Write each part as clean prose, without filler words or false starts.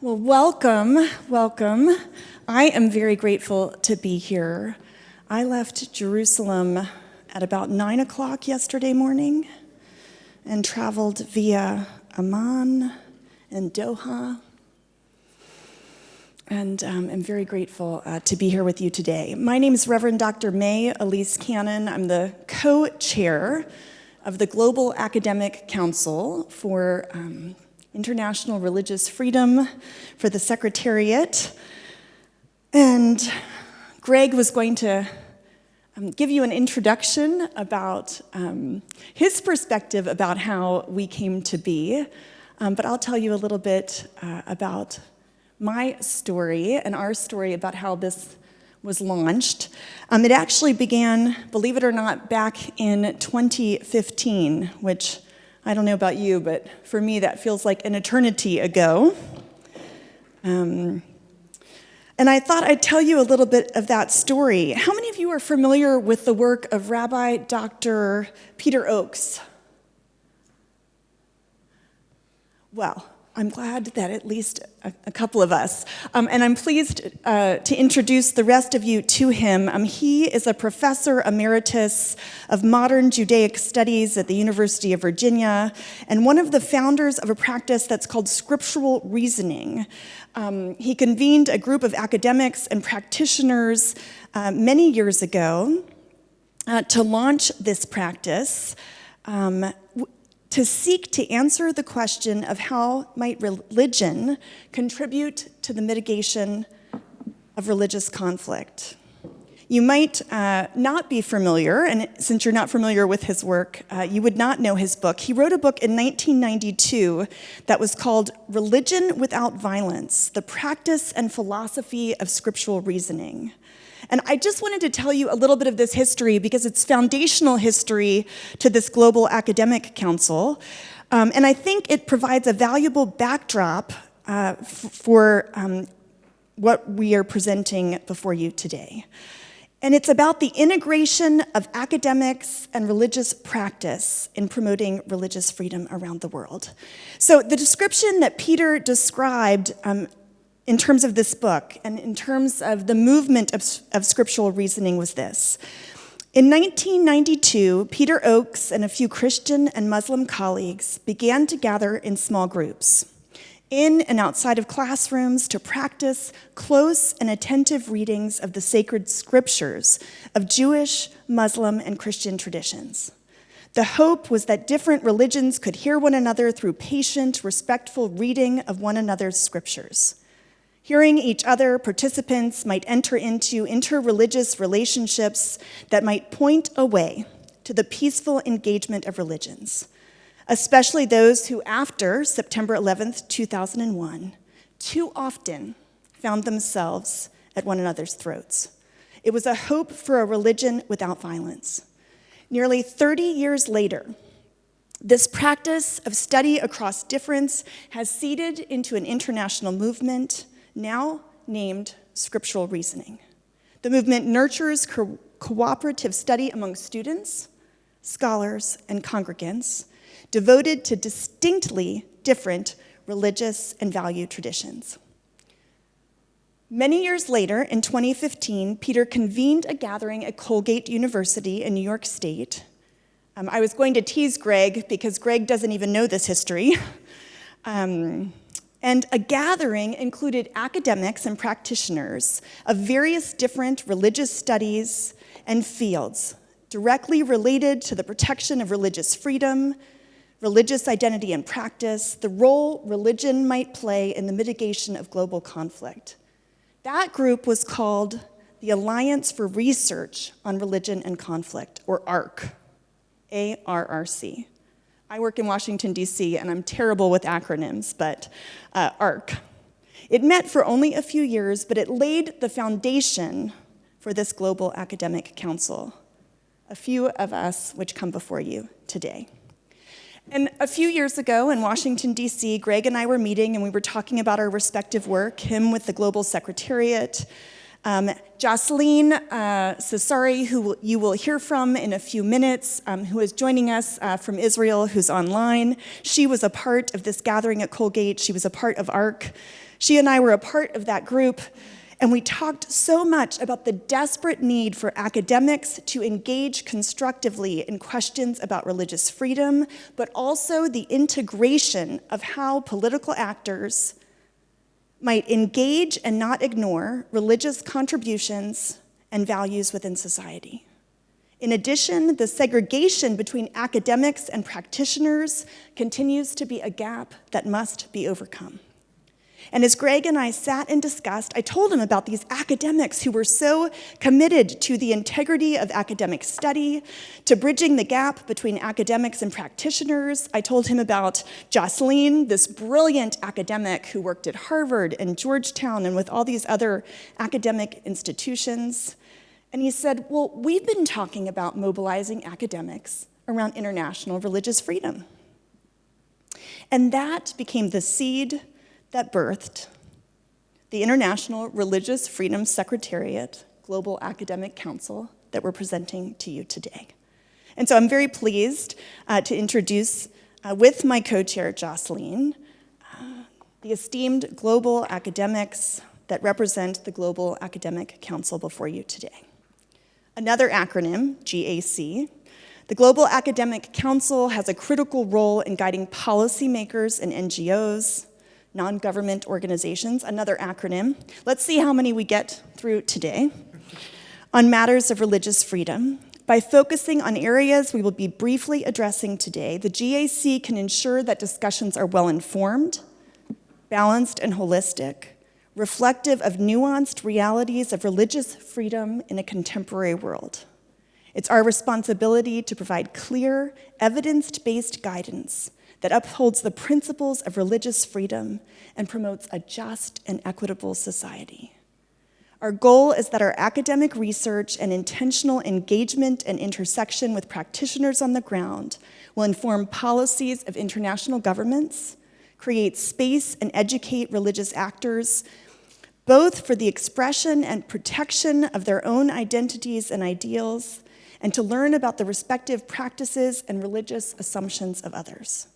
Well, welcome. I am very grateful to be here. I left Jerusalem at about 9 o'clock yesterday morning and traveled via Amman and Doha. And I'm very grateful to be here with you today. My name is Reverend Dr. May Elise Cannon. I'm the co-chair of the Global Academic Council for International Religious Freedom for the Secretariat. And Greg was going to give you an introduction about his perspective about how we came to be. But I'll tell you a little bit about my story and our story about how this was launched. It actually began, believe it or not, back in 2015, which I don't know about you, but for me that feels like an eternity ago. And I thought I'd tell you a little bit of that story. How many of you are familiar with the work of Rabbi Dr. Peter Oakes? Well, I'm glad that at least a couple of us. And I'm pleased to introduce the rest of you to him. He is a professor emeritus of modern Judaic studies at the University of Virginia, and one of the founders of a practice that's called scriptural reasoning. He convened a group of academics and practitioners many years ago to launch this practice, to seek to answer the question of how might religion contribute to the mitigation of religious conflict. You might not be familiar, and since you're not familiar with his work, you would not know his book. He wrote a book in 1992 that was called Religion Without Violence: The Practice and Philosophy of Scriptural Reasoning. And I just wanted to tell you a little bit of this history because it's foundational history to this Global Academic Council. And I think it provides a valuable backdrop for what we are presenting before you today. And it's about the integration of academics and religious practice in promoting religious freedom around the world. So the description that Peter described in terms of this book, and in terms of the movement of scriptural reasoning, was this. In 1992, Peter Oakes and a few Christian and Muslim colleagues began to gather in small groups, in and outside of classrooms, to practice close and attentive readings of the sacred scriptures of Jewish, Muslim, and Christian traditions. The hope was that different religions could hear one another through patient, respectful reading of one another's scriptures. Hearing each other, participants might enter into interreligious relationships that might point a way to the peaceful engagement of religions, especially those who, after September 11th, 2001, too often found themselves at one another's throats. It was a hope for a religion without violence. Nearly 30 years later, this practice of study across difference has seeded into an international movement now named scriptural reasoning. The movement nurtures cooperative study among students, scholars, and congregants devoted to distinctly different religious and value traditions. Many years later, in 2015, Peter convened a gathering at Colgate University in New York State. I was going to tease Greg because Greg doesn't even know this history. And a gathering included academics and practitioners of various different religious studies and fields directly related to the protection of religious freedom, religious identity and practice, the role religion might play in the mitigation of global conflict. That group was called the Alliance for Research on Religion and Conflict, or ARC, A-R-R-C. I work in Washington, D.C., and I'm terrible with acronyms, but ARC. It met for only a few years, but it laid the foundation for this Global Academic Council, a few of us which come before you today. And a few years ago in Washington, D.C., Greg and I were meeting, and we were talking about our respective work, him with the Global Secretariat, Jocelyne Cesari, who you will hear from in a few minutes, who is joining us from Israel, who's online. She was a part of this gathering at Colgate. She was a part of ARC. She and I were a part of that group, and we talked so much about the desperate need for academics to engage constructively in questions about religious freedom, but also the integration of how political actors might engage and not ignore religious contributions and values within society. In addition, the segregation between academics and practitioners continues to be a gap that must be overcome. And as Greg and I sat and discussed, I told him about these academics who were so committed to the integrity of academic study, to bridging the gap between academics and practitioners. I told him about Jocelyne, this brilliant academic who worked at Harvard and Georgetown and with all these other academic institutions. And he said, well, we've been talking about mobilizing academics around international religious freedom. And that became the seed that birthed the International Religious Freedom Secretariat Global Academic Council that we're presenting to you today. And so I'm very pleased to introduce, with my co-chair, Jocelyne, the esteemed global academics that represent the Global Academic Council before you today. Another acronym, GAC, the Global Academic Council has a critical role in guiding policymakers and NGOs, non-government organizations, another acronym. Let's see how many we get through today. On matters of religious freedom, by focusing on areas we will be briefly addressing today, the GAC can ensure that discussions are well-informed, balanced, and holistic, reflective of nuanced realities of religious freedom in a contemporary world. It's our responsibility to provide clear, evidence-based guidance that upholds the principles of religious freedom and promotes a just and equitable society. Our goal is that our academic research and intentional engagement and intersection with practitioners on the ground will inform policies of international governments, create space and educate religious actors, both for the expression and protection of their own identities and ideals, and to learn about the respective practices and religious assumptions of others,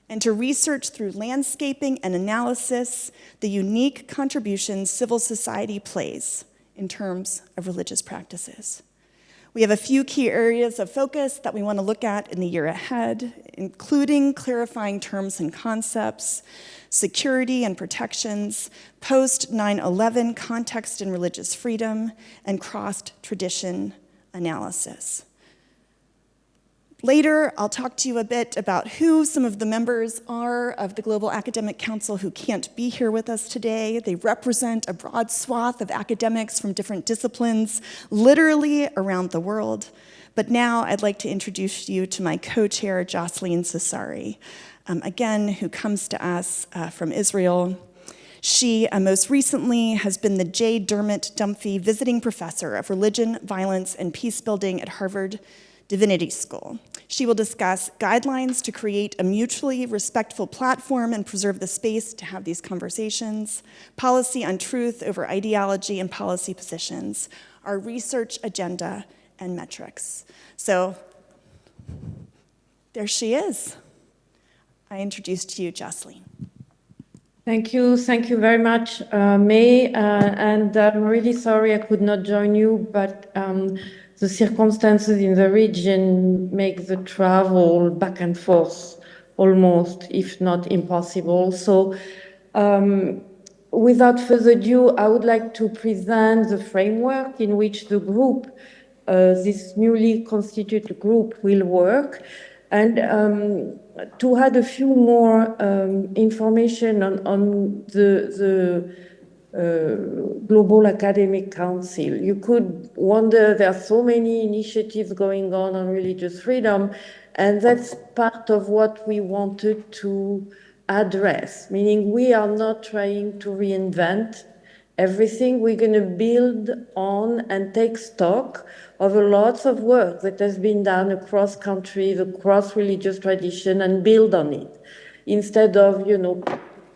and to research through landscaping and analysis the unique contributions civil society plays in terms of religious practices. We have a few key areas of focus that we want to look at in the year ahead, including clarifying terms and concepts, security and protections, post-9/11 context and religious freedom, and cross-tradition analysis. Later, I'll talk to you a bit about who some of the members are of the Global Academic Council who can't be here with us today. They represent a broad swath of academics from different disciplines, literally around the world. But now I'd like to introduce you to my co-chair, Jocelyne Cesari, again, who comes to us from Israel. She most recently has been the J. Dermot Dunphy Visiting Professor of Religion, Violence, and Peacebuilding at Harvard Divinity School. She will discuss guidelines to create a mutually respectful platform and preserve the space to have these conversations, policy on truth over ideology and policy positions, our research agenda, and metrics. So there she is. I introduce to you Jocelyne. Thank you very much, May, and I'm really sorry I could not join you, but the circumstances in the region make the travel back and forth almost, if not impossible. So without further ado, I would like to present the framework in which the group, this newly constituted group, will work. And to add a few more information on the Global Academic Council, you could wonder, there are so many initiatives going on religious freedom, and that's part of what we wanted to address, meaning we are not trying to reinvent everything. We're going to build on and take stock of a lot of work that has been done across countries, across religious tradition, and build on it, instead of,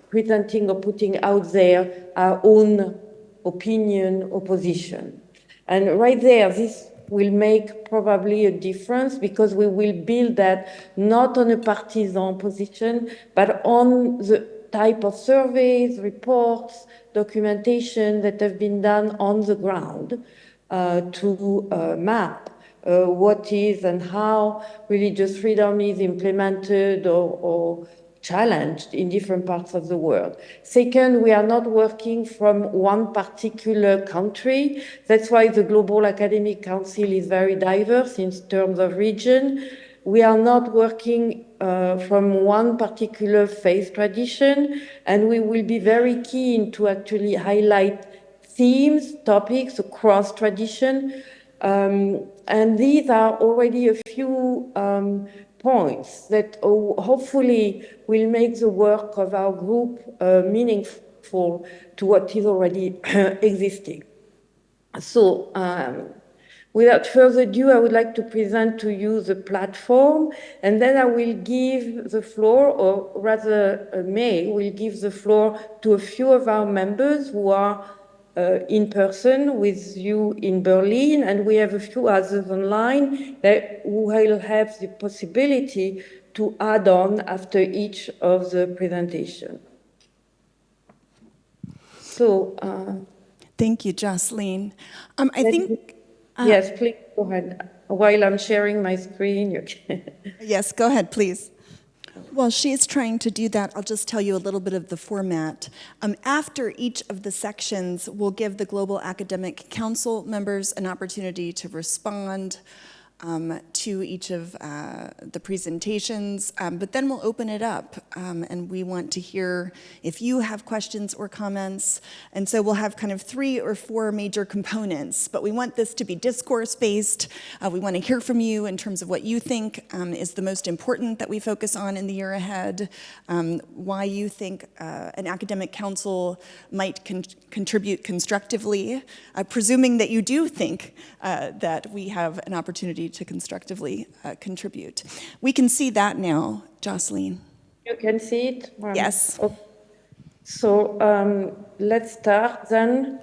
pretending or putting out there our own opinion or position. And right there, this will make probably a difference, because we will build that not on a partisan position, but on the type of surveys, reports, documentation that have been done on the ground to map what is and how religious freedom is implemented or challenged in different parts of the world. Second, we are not working from one particular country. That's why the Global Academic Council is very diverse in terms of region. We are not working from one particular faith tradition, and we will be very keen to actually highlight themes, topics across tradition. And these are already a few points that hopefully will make the work of our group meaningful to what is already existing. So, without further ado, I would like to present to you the platform, and then I will give the floor, or rather May will give the floor to a few of our members who are in person with you in Berlin, and we have a few others online that will have the possibility to add on after each of the presentation. So, Thank you, Jocelyne. I think... yes, please go ahead. While I'm sharing my screen, you can. Yes, go ahead, please. While she's trying to do that, I'll just tell you a little bit of the format. After each of the sections, we'll give the Global Academic Council members an opportunity to respond to each of the presentations, but then we'll open it up, and we want to hear if you have questions or comments. And so we'll have kind of 3 or 4 major components, but we want this to be discourse-based. We want to hear from you in terms of what you think is the most important that we focus on in the year ahead, why you think an academic council might contribute constructively, presuming that you do think that we have an opportunity to constructively contribute. We can see that now, Jocelyne. You can see it? Yes. Okay. So let's start then.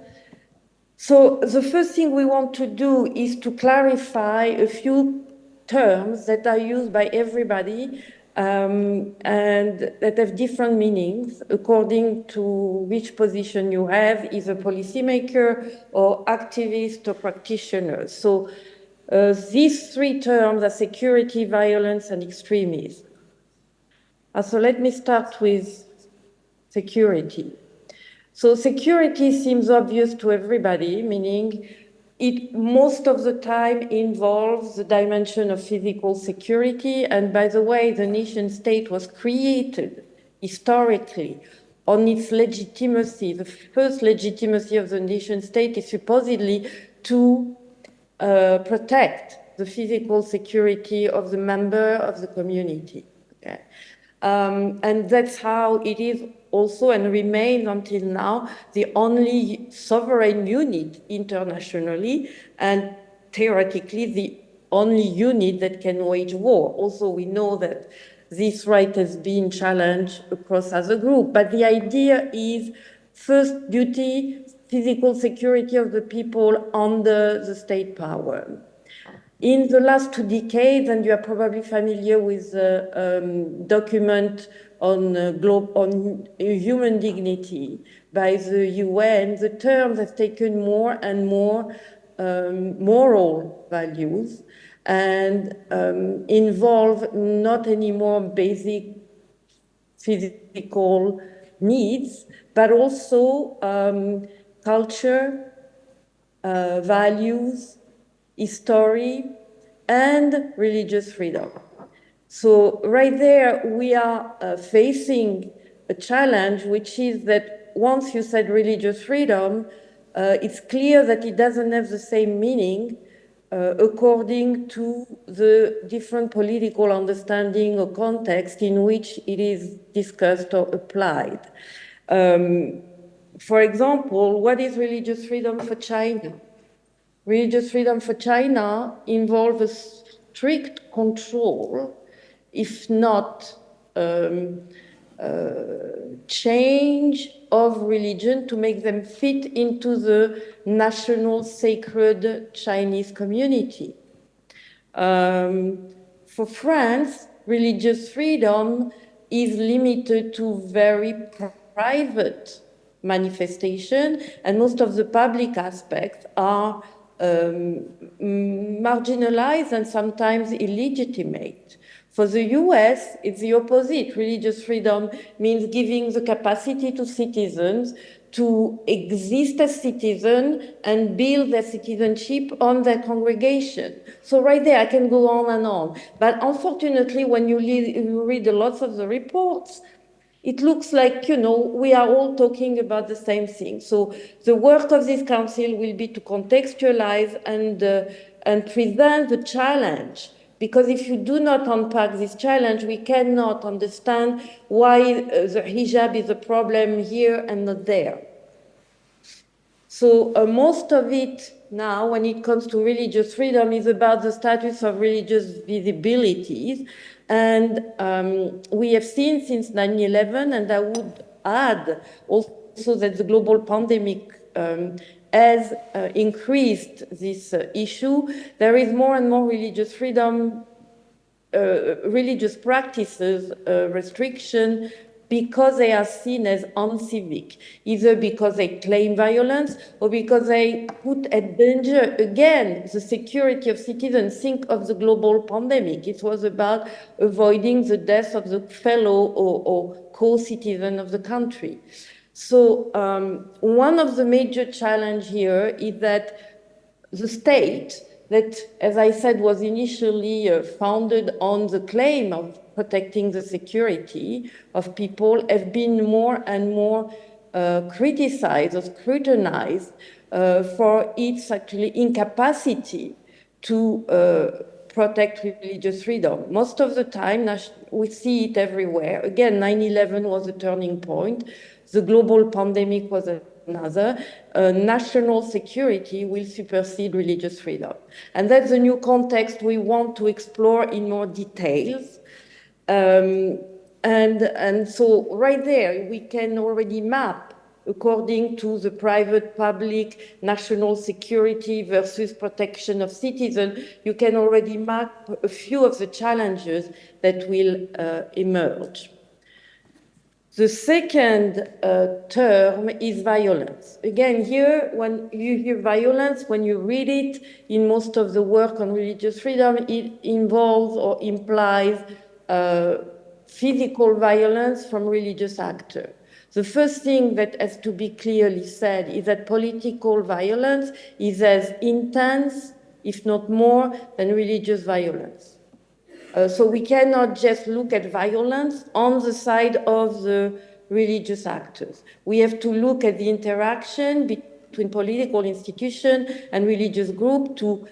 So the first thing we want to do is to clarify a few terms that are used by everybody and that have different meanings according to which position you have, either policymaker or activist or practitioner. So these 3 terms are security, violence, and extremism. So let me start with security. So security seems obvious to everybody, meaning it most of the time involves the dimension of physical security. And by the way, the nation state was created historically on its legitimacy. The first legitimacy of the nation state is supposedly to protect the physical security of the member of the community. Okay? And that's how it is also and remains until now the only sovereign unit internationally and theoretically the only unit that can wage war. Also, we know that this right has been challenged across other groups, but the idea is first duty, physical security of the people under the state power. In the last 2 decades, and you are probably familiar with the document on human dignity by the UN, the term has taken more and more moral values and involve not anymore basic physical needs, but also culture, values, history, and religious freedom. So right there, we are facing a challenge, which is that once you said religious freedom, it's clear that it doesn't have the same meaning according to the different political understanding or context in which it is discussed or applied. For example, what is religious freedom for China? Religious freedom for China involves a strict control, if not change of religion to make them fit into the national sacred Chinese community. For France, religious freedom is limited to very private manifestation, and most of the public aspects are marginalized and sometimes illegitimate. For the US, it's the opposite. Religious freedom means giving the capacity to citizens to exist as citizens and build their citizenship on their congregation. So right there, I can go on and on. But unfortunately, when you read a lot of the reports, it looks like, we are all talking about the same thing. So the work of this council will be to contextualize and present the challenge. Because if you do not unpack this challenge, we cannot understand why the hijab is a problem here and not there. So most of it now, when it comes to religious freedom, is about the status of religious visibilities. And we have seen since 9/11, and I would add also that the global pandemic has increased this issue. There is more and more religious freedom, religious practices restriction, because they are seen as uncivic, either because they claim violence or because they put at danger, again, the security of citizens. Think of the global pandemic. It was about avoiding the death of the fellow or co-citizen of the country. So one of the major challenges here is that the state, that, as I said, was initially founded on the claim of protecting the security of people, have been more and more criticized or scrutinized for its actually incapacity to protect religious freedom. Most of the time, we see it everywhere. Again, 9/11 was a turning point. The global pandemic was another. National security will supersede religious freedom. And that's a new context we want to explore in more details. And so right there, we can already map, according to the private-public national security versus protection of citizens, you can already map a few of the challenges that will emerge. The second term is violence. Again, here, when you hear violence, when you read it in most of the work on religious freedom, it involves or implies physical violence from religious actors. The first thing that has to be clearly said is that political violence is as intense, if not more, than religious violence. So we cannot just look at violence on the side of the religious actors. We have to look at the interaction between political institution and religious group to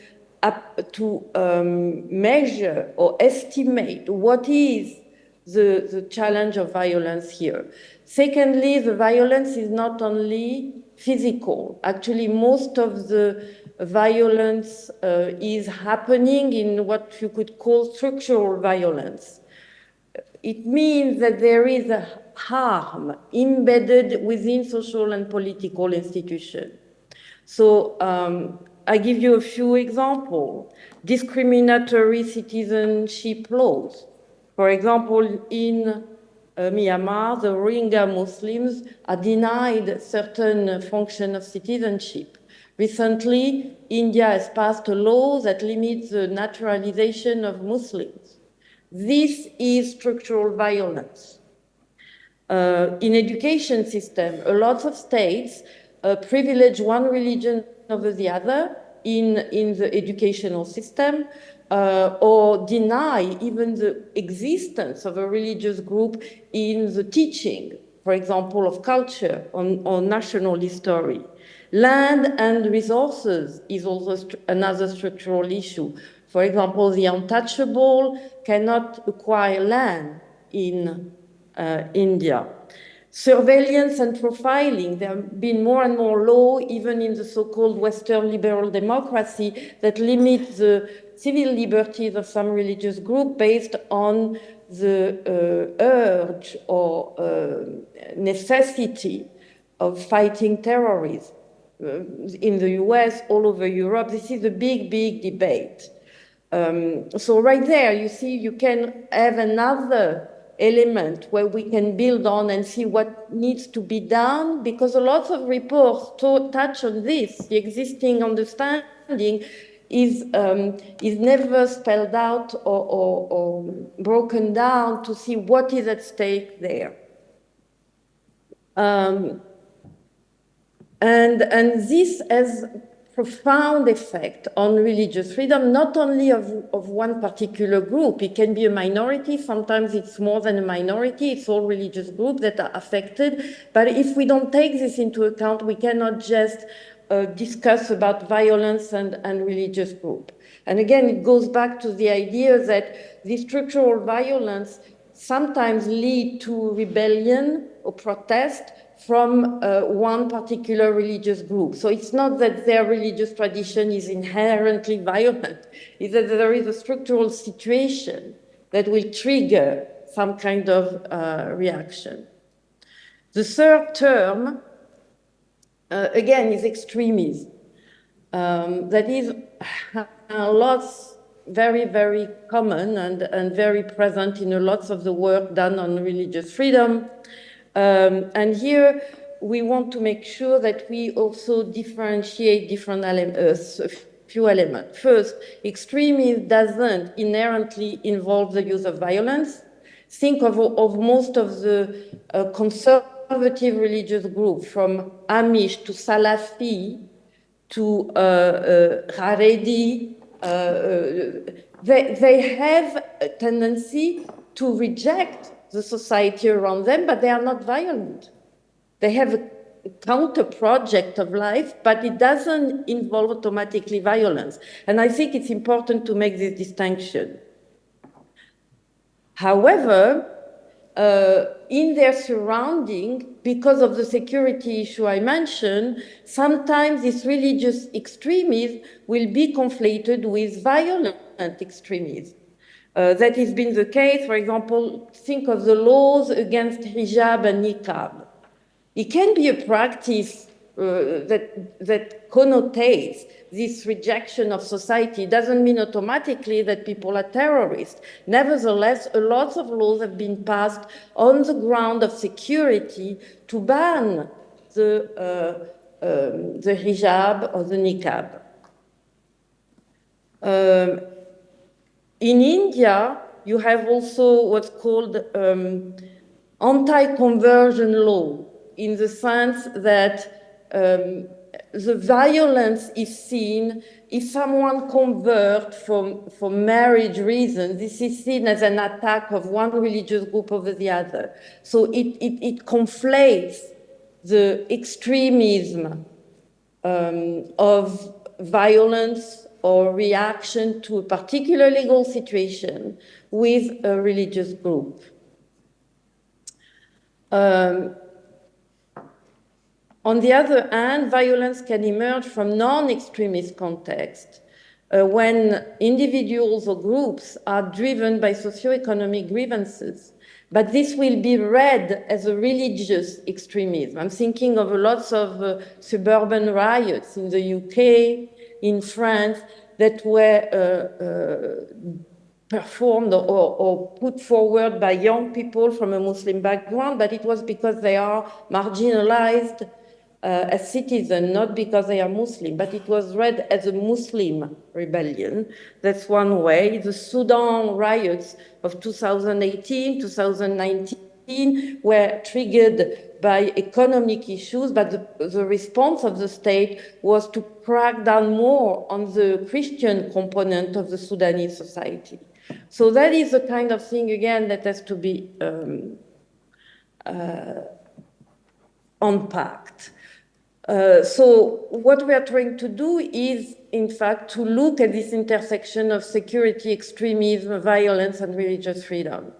measure or estimate what is the challenge of violence here. Secondly, the violence is not only physical. Actually, most of the violence is happening in what you could call structural violence. It means that there is a harm embedded within social and political institutions. So I give you a few examples. Discriminatory citizenship laws. For example, in Myanmar, the Rohingya Muslims are denied certain function of citizenship. Recently, India has passed a law that limits the naturalization of Muslims. This is structural violence. In education system, a lot of states privilege one religion over the other in the educational system, or deny even the existence of a religious group in the teaching, for example, of culture or national history. Land and resources is also another structural issue. For example, the untouchable cannot acquire land in India. Surveillance and profiling. There have been more and more laws, even in the so-called Western liberal democracy, that limit the civil liberties of some religious group based on the urge or necessity of fighting terrorism. In the US, all over Europe, this is a big, big debate. So right there, you see, you can have another element where we can build on and see what needs to be done, because a lot of reports touch on this. The existing understanding is never spelled out or broken down to see what is at stake there. And this has profound effect on religious freedom, not only of one particular group. It can be a minority, sometimes it's more than a minority, it's all religious groups that are affected. But if we don't take this into account, we cannot just discuss about violence and religious group. And again, it goes back to the idea that this structural violence sometimes lead to rebellion or protest from one particular religious group. So it's not that their religious tradition is inherently violent, it's that there is a structural situation that will trigger some kind of reaction. The third term, again, is extremism. That is lots, very, very common and very present in lots of the work done on religious freedom. And here we want to make sure that we also differentiate different elements, a few elements. First, extremism doesn't inherently involve the use of violence. Think of most of the conservative religious groups, from Amish to Salafi to Haredi. They have a tendency to reject the society around them, but they are not violent. They have a counter project of life, but it doesn't involve automatically violence. And I think it's important to make this distinction. However, in their surrounding, because of the security issue I mentioned, sometimes this religious extremism will be conflated with violent extremism. That has been the case. For example, think of the laws against hijab and niqab. It can be a practice that connotates this rejection of society. It doesn't mean automatically that people are terrorists. Nevertheless, a lot of laws have been passed on the ground of security to ban the hijab or the niqab. In India, you have also what's called anti-conversion law, in the sense that the violence is seen if someone converts for marriage reasons. This is seen as an attack of one religious group over the other. So it conflates the extremism of violence or reaction to a particular legal situation with a religious group. On the other hand, violence can emerge from non-extremist contexts when individuals or groups are driven by socioeconomic grievances. But this will be read as a religious extremism. I'm thinking of lots of suburban riots in the UK, in France, that were performed or put forward by young people from a Muslim background, but it was because they are marginalized as citizens, not because they are Muslim, but it was read as a Muslim rebellion. That's one way. The Sudan riots of 2018, 2019 were triggered by economic issues, but the response of the state was to crack down more on the Christian component of the Sudanese society. So that is the kind of thing, again, that has to be unpacked. So what we are trying to do is, in fact, to look at this intersection of security, extremism, violence, and religious freedom.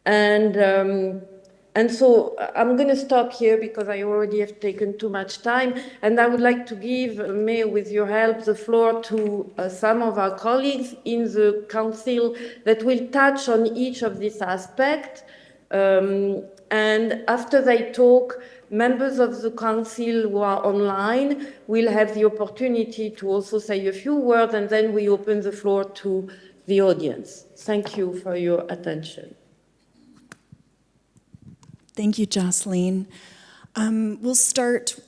And so I'm going to stop here because I already have taken too much time. And I would like to give, May, with your help, the floor to some of our colleagues in the council that will touch on each of these aspects. And after they talk, members of the council who are online will have the opportunity to also say a few words, and then we open the floor to the audience. Thank you for your attention. Thank you, Jocelyne. We'll start,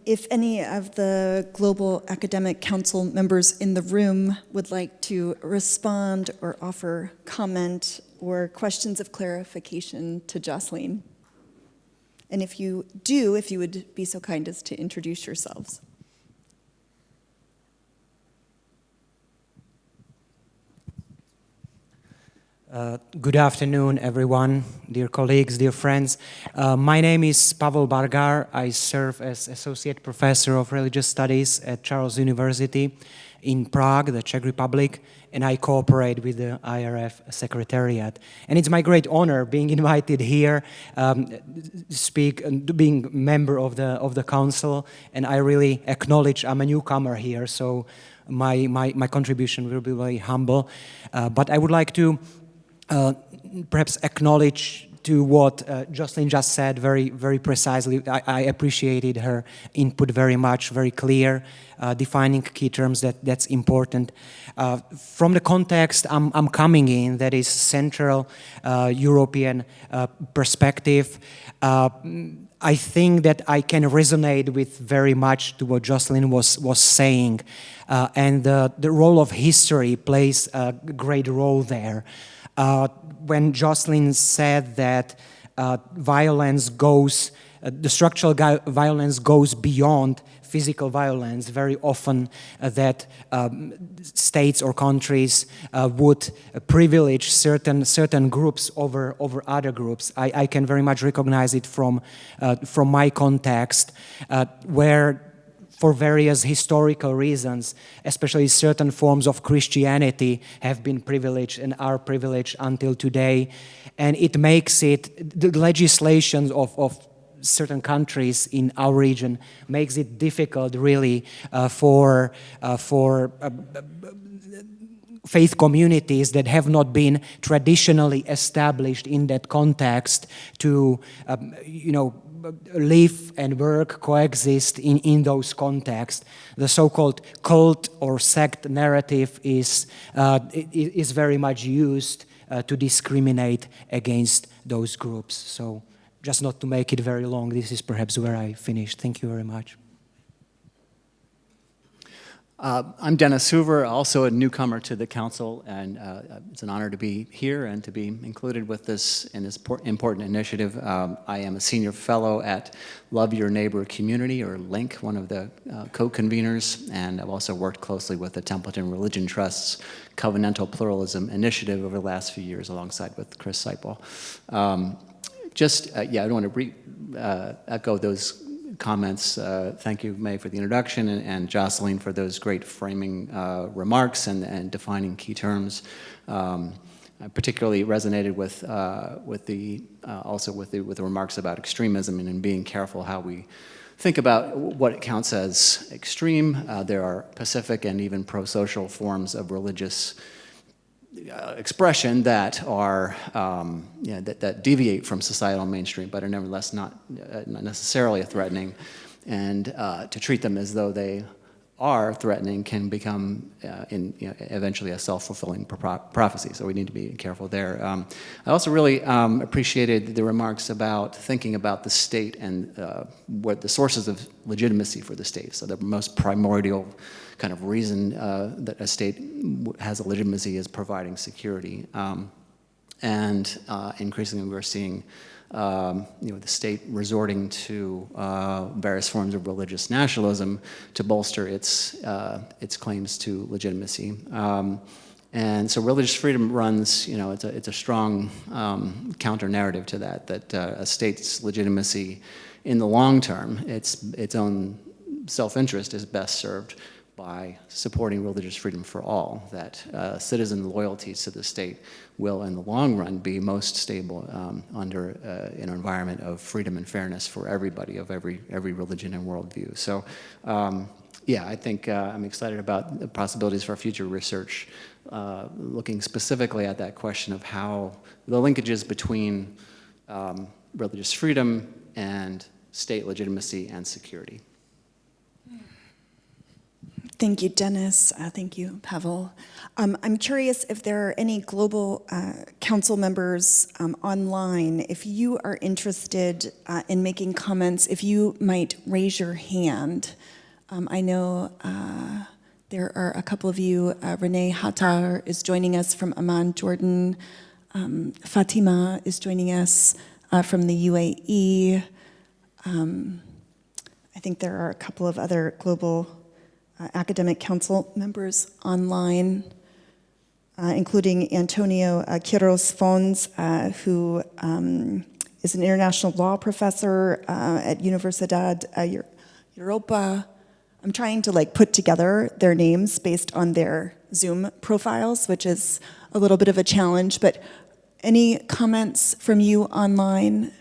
if any of the Global Academic Council members in the room would like to respond or offer comment or questions of clarification to Jocelyne. And if you do, if you would be so kind as to introduce yourselves. Good afternoon, everyone, dear colleagues, dear friends. My name is Pavel Bargar. I serve as Associate Professor of Religious Studies at Charles University in Prague, the Czech Republic, and I cooperate with the IRF Secretariat. And it's my great honor being invited here to speak and being member of the council, and I really acknowledge I'm a newcomer here, so my contribution will be very humble. But I would like to perhaps acknowledge to what Jocelyne just said very, very precisely. I appreciated her input very much, very clear, defining key terms that's important. From the context I'm coming in, that is Central European perspective, I think that I can resonate with very much to what Jocelyne was saying, and the role of history plays a great role there. When Jocelyne said that violence goes, the structural violence goes beyond physical violence, very often that states or countries would privilege certain groups over other groups. I can very much recognize it from my context, where for various historical reasons, especially certain forms of Christianity have been privileged and are privileged until today. And it makes it, the legislation of certain countries in our region makes it difficult really for faith communities that have not been traditionally established in that context to, live and work, coexist in those contexts. The so-called cult or sect narrative is very much used to discriminate against those groups. So just not to make it very long, this is perhaps where I finished. Thank you very much. I'm Dennis Hoover, also a newcomer to the council, and it's an honor to be here and to be included with this important initiative. I am a senior fellow at Love Your Neighbor Community, or LINK, one of the co-conveners, and I've also worked closely with the Templeton Religion Trust's Covenantal Pluralism Initiative over the last few years, alongside with Chris Seipel. I don't want to echo those comments. Thank you, May, for the introduction, and Jocelyne for those great framing remarks and defining key terms. I particularly resonated with the remarks about extremism and in being careful how we think about what counts as extreme. There are pacific and even pro-social forms of religious expression that are that deviate from societal mainstream, but are nevertheless not necessarily threatening, and to treat them as though they are threatening can become eventually a self-fulfilling prophecy. So we need to be careful there. I also really appreciated the remarks about thinking about the state and what the sources of legitimacy for the state. So the most primordial kind of reason that a state has a legitimacy is providing security. And increasingly we're seeing the state resorting to various forms of religious nationalism to bolster its claims to legitimacy. And so religious freedom runs, it's a strong counter-narrative to that a state's legitimacy in the long term, its own self-interest is best served by supporting religious freedom for all, that citizen loyalties to the state will, in the long run, be most stable under an environment of freedom and fairness for everybody, of every religion and worldview. So, I think I'm excited about the possibilities for future research, looking specifically at that question of how the linkages between religious freedom and state legitimacy and security. Thank you, Dennis. Thank you, Pavel. I'm curious if there are any global council members online. If you are interested in making comments, if you might raise your hand. I know there are a couple of you. Renee Hattar is joining us from Amman, Jordan. Fatima is joining us from the UAE. I think there are a couple of other global academic council members online, including Antonio Quiros Fons, who is an international law professor at Universidad Europa. I'm trying to put together their names based on their Zoom profiles, which is a little bit of a challenge, but any comments from you online?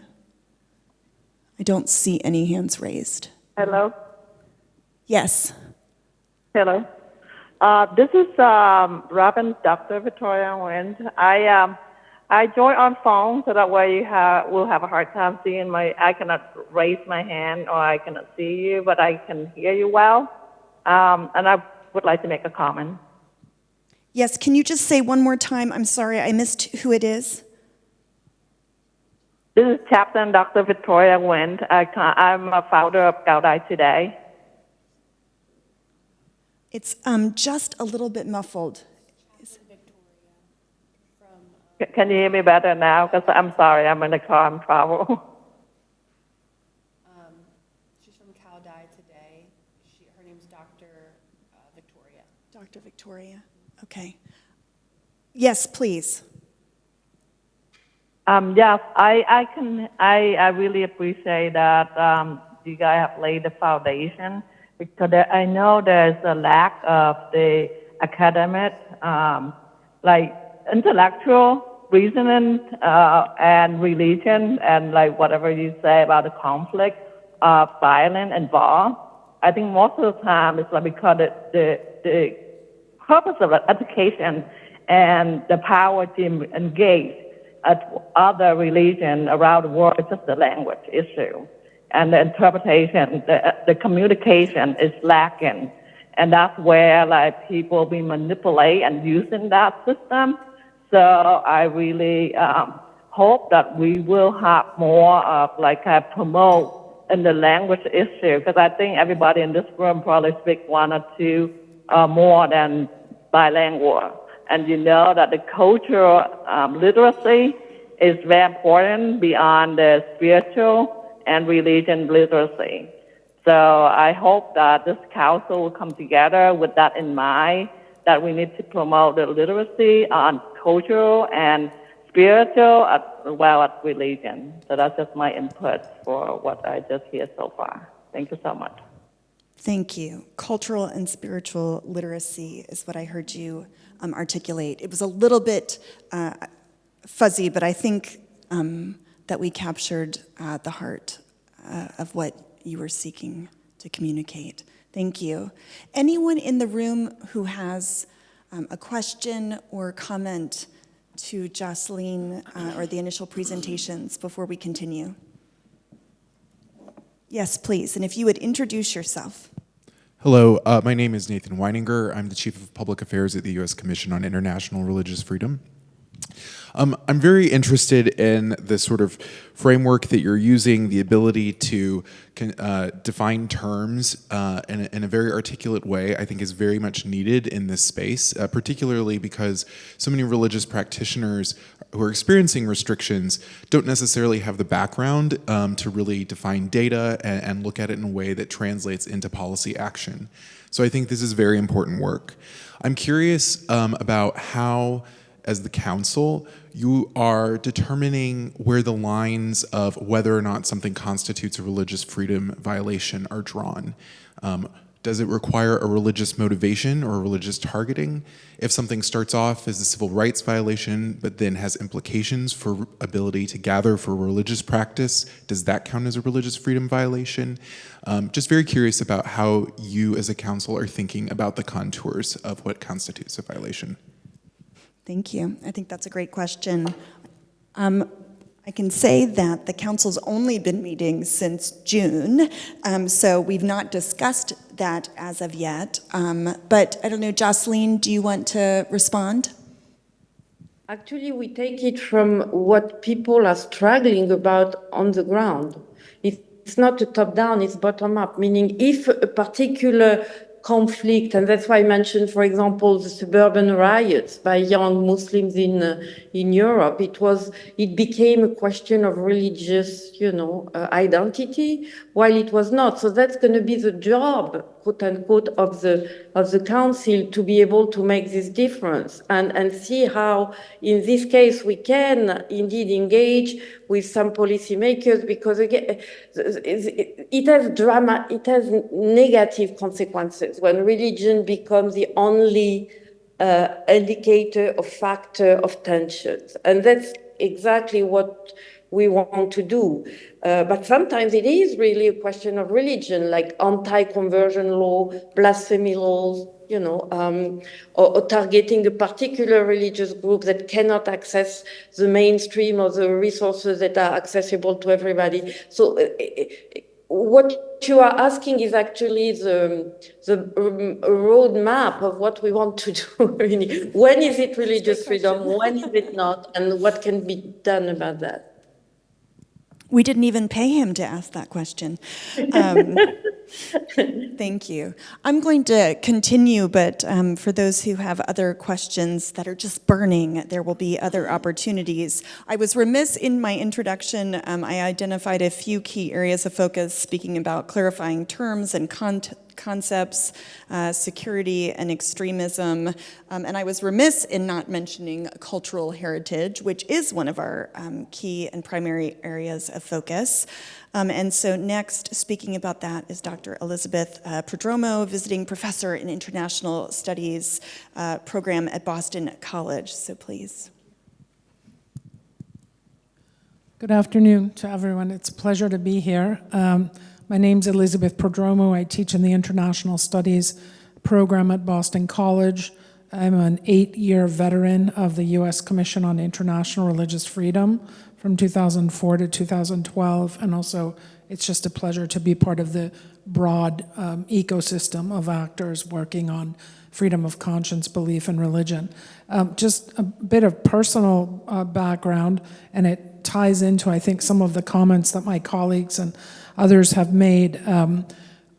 I don't see any hands raised. Hello. Yes. Hello. This is Reverend Dr. Victoria Wind. I joined on phone so that way will have a hard time seeing I cannot raise my hand or I cannot see you, but I can hear you well. And I would like to make a comment. Yes, can you just say one more time? I'm sorry, I missed who it is. This is Chaplain Dr. Victoria Wind. I'm a founder of Gaudai Today. It's just a little bit muffled. Can you hear me better now? Because I'm sorry, I'm in the car, I'm travel. She's from Gaudai Today. Her name's Dr. Victoria. Dr. Victoria, okay. Yes, please. Yes, I really appreciate that you guys have laid the foundation, because I know there's a lack of the academic, intellectual reasoning and religion and whatever you say about the conflict, violence involved. I think most of the time it's because the purpose of education and the power to engage other religions around the world is just the language issue. And the interpretation, the communication is lacking. And that's where people be manipulated and using that system. So I really hope that we will have more of promote in the language issue, because I think everybody in this room probably speak one or two more than bilingual. And you know that the cultural literacy is very important beyond the spiritual and religion literacy. So I hope that this council will come together with that in mind, that we need to promote the literacy on cultural and spiritual as well as religion. So that's just my input for what I just hear so far. Thank you so much. Thank you. Cultural and spiritual literacy is what I heard you articulate. It was a little bit fuzzy, but I think that we captured the heart of what you were seeking to communicate. Thank you. Anyone in the room who has a question or comment to Jocelyne or the initial presentations before we continue? Yes, please. And if you would introduce yourself. Hello, my name is Nathan Weininger. I'm the Chief of Public Affairs at the U.S. Commission on International Religious Freedom. I'm very interested in the sort of framework that you're using, the ability to define terms in a very articulate way, I think is very much needed in this space, particularly because so many religious practitioners who are experiencing restrictions don't necessarily have the background to really define data and look at it in a way that translates into policy action. So I think this is very important work. I'm curious about how, as the council, you are determining where the lines of whether or not something constitutes a religious freedom violation are drawn. Does it require a religious motivation or a religious targeting? If something starts off as a civil rights violation, but then has implications for ability to gather for religious practice, does that count as a religious freedom violation? Just very curious about how you as a council are thinking about the contours of what constitutes a violation. Thank you. I think that's a great question. I can say that the council's only been meeting since June, so we've not discussed that as of yet. But I don't know, Jocelyne, do you want to respond? Actually, we take it from what people are struggling about on the ground. It's not a top-down, it's bottom-up, meaning if a particular conflict, and that's why I mentioned, for example, the suburban riots by young Muslims in Europe, it became a question of religious, identity, while it was not. So that's going to be the job, quote unquote, of the council to be able to make this difference and see how, in this case, we can indeed engage with some policymakers, because again, it has negative consequences when religion becomes the only indicator or factor of tensions. And that's exactly what we want to do. But sometimes it is really a question of religion, like anti-conversion law, blasphemy laws, or targeting a particular religious group that cannot access the mainstream or the resources that are accessible to everybody. So what you are asking is actually the roadmap of what we want to do. Really. When is it religious freedom? When is it not? And what can be done about that? We didn't even pay him to ask that question. Thank you. I'm going to continue, but for those who have other questions that are just burning, there will be other opportunities. I was remiss in my introduction. I identified a few key areas of focus, speaking about clarifying terms and concepts, security and extremism, and I was remiss in not mentioning cultural heritage, which is one of our key and primary areas of focus. And so next, speaking about that, is Dr. Elizabeth Prodromou, visiting professor in international studies program at Boston College. So please. Good afternoon to everyone. It's a pleasure to be here. My name's Elizabeth Prodromou. I teach in the International Studies program at Boston College. I'm an 8-year veteran of the U.S. Commission on International Religious Freedom from 2004 to 2012, and also it's just a pleasure to be part of the broad ecosystem of actors working on freedom of conscience, belief, and religion. Just a bit of personal background, and it ties into, I think, some of the comments that my colleagues and others have made.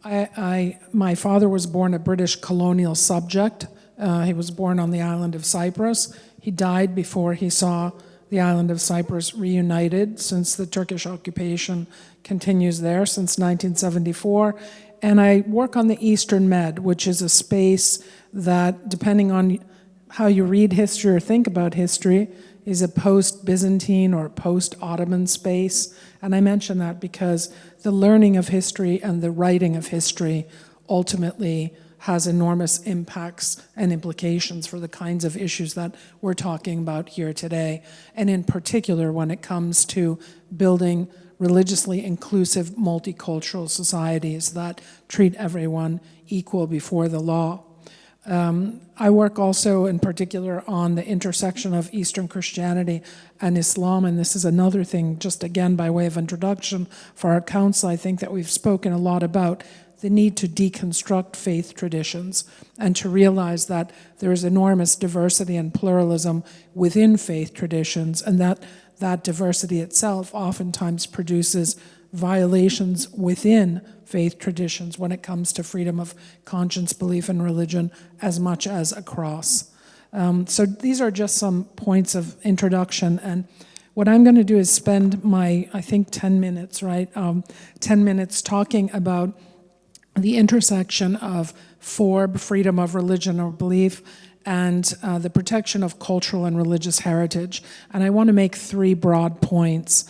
My father was born a British colonial subject. He was born on the island of Cyprus. He died before he saw the island of Cyprus reunited, since the Turkish occupation continues there since 1974. And I work on the Eastern Med, which is a space that, depending on how you read history or think about history, is a post-Byzantine or post-Ottoman space. And I mention that because the learning of history and the writing of history ultimately has enormous impacts and implications for the kinds of issues that we're talking about here today. And in particular, when it comes to building religiously inclusive, multicultural societies that treat everyone equal before the law. I work also in particular on the intersection of Eastern Christianity and Islam, and this is another thing, just again by way of introduction for our council, I think that we've spoken a lot about the need to deconstruct faith traditions and to realize that there is enormous diversity and pluralism within faith traditions, and that diversity itself oftentimes produces violations within faith traditions when it comes to freedom of conscience, belief, and religion as much as across. So these are just some points of introduction, and what I'm going to do is spend my, I think, 10 minutes, right? 10 minutes talking about the intersection of FORB, freedom of religion or belief, and the protection of cultural and religious heritage. And I want to make 3 broad points.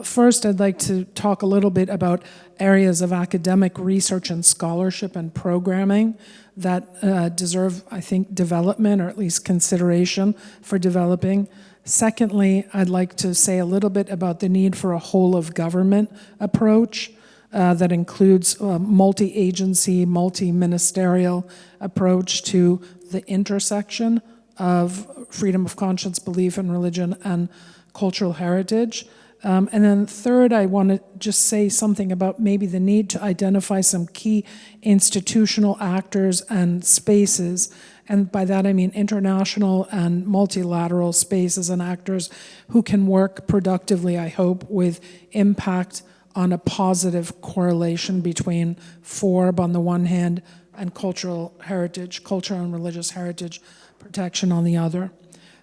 First, I'd like to talk a little bit about areas of academic research and scholarship and programming that deserve, I think, development, or at least consideration for developing. Secondly, I'd like to say a little bit about the need for a whole-of-government approach that includes a multi-agency, multi-ministerial approach to the intersection of freedom of conscience, belief, and religion, and cultural heritage. And then third, I want to just say something about maybe the need to identify some key institutional actors and spaces. And by that I mean international and multilateral spaces and actors who can work productively, I hope, with impact on a positive correlation between FORB on the one hand and cultural heritage, cultural and religious heritage protection on the other.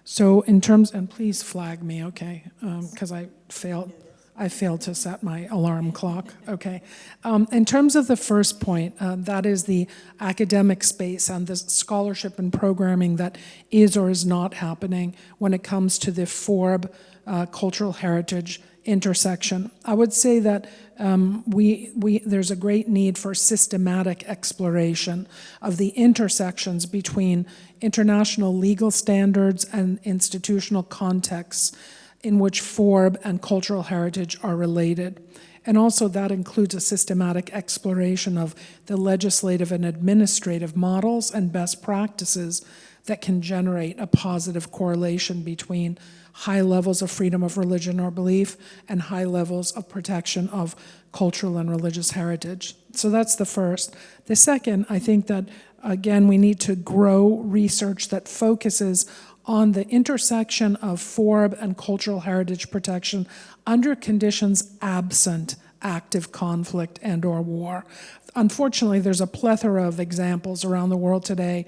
So in terms, and please flag me, okay, because I failed to set my alarm clock, okay. In terms of the first point, that is the academic space and the scholarship and programming that is or is not happening when it comes to the FORB cultural heritage intersection. I would say that there's a great need for systematic exploration of the intersections between international legal standards and institutional contexts in which FORB and cultural heritage are related. And also that includes a systematic exploration of the legislative and administrative models and best practices that can generate a positive correlation between high levels of freedom of religion or belief and high levels of protection of cultural and religious heritage. So that's the first. The second, I think that, again, we need to grow research that focuses on the intersection of FORB and cultural heritage protection under conditions absent active conflict and or war. Unfortunately, there's a plethora of examples around the world today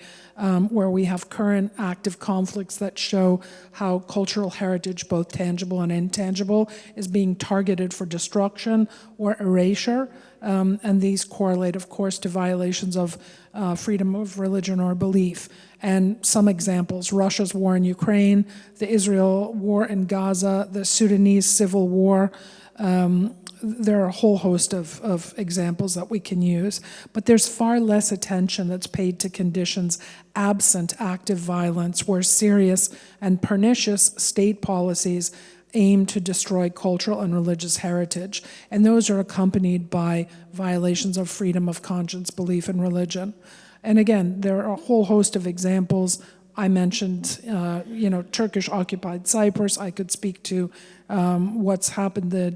where we have current active conflicts that show how cultural heritage, both tangible and intangible, is being targeted for destruction or erasure. And these correlate, of course, to violations of freedom of religion or belief. And some examples: Russia's war in Ukraine, the Israel war in Gaza, the Sudanese civil war. There are a whole host of examples that we can use, but there's far less attention that's paid to conditions absent active violence, where serious and pernicious state policies aim to destroy cultural and religious heritage, and those are accompanied by violations of freedom of conscience, belief, and religion. And again, there are a whole host of examples. I mentioned, Turkish-occupied Cyprus. I could speak to what's happened, the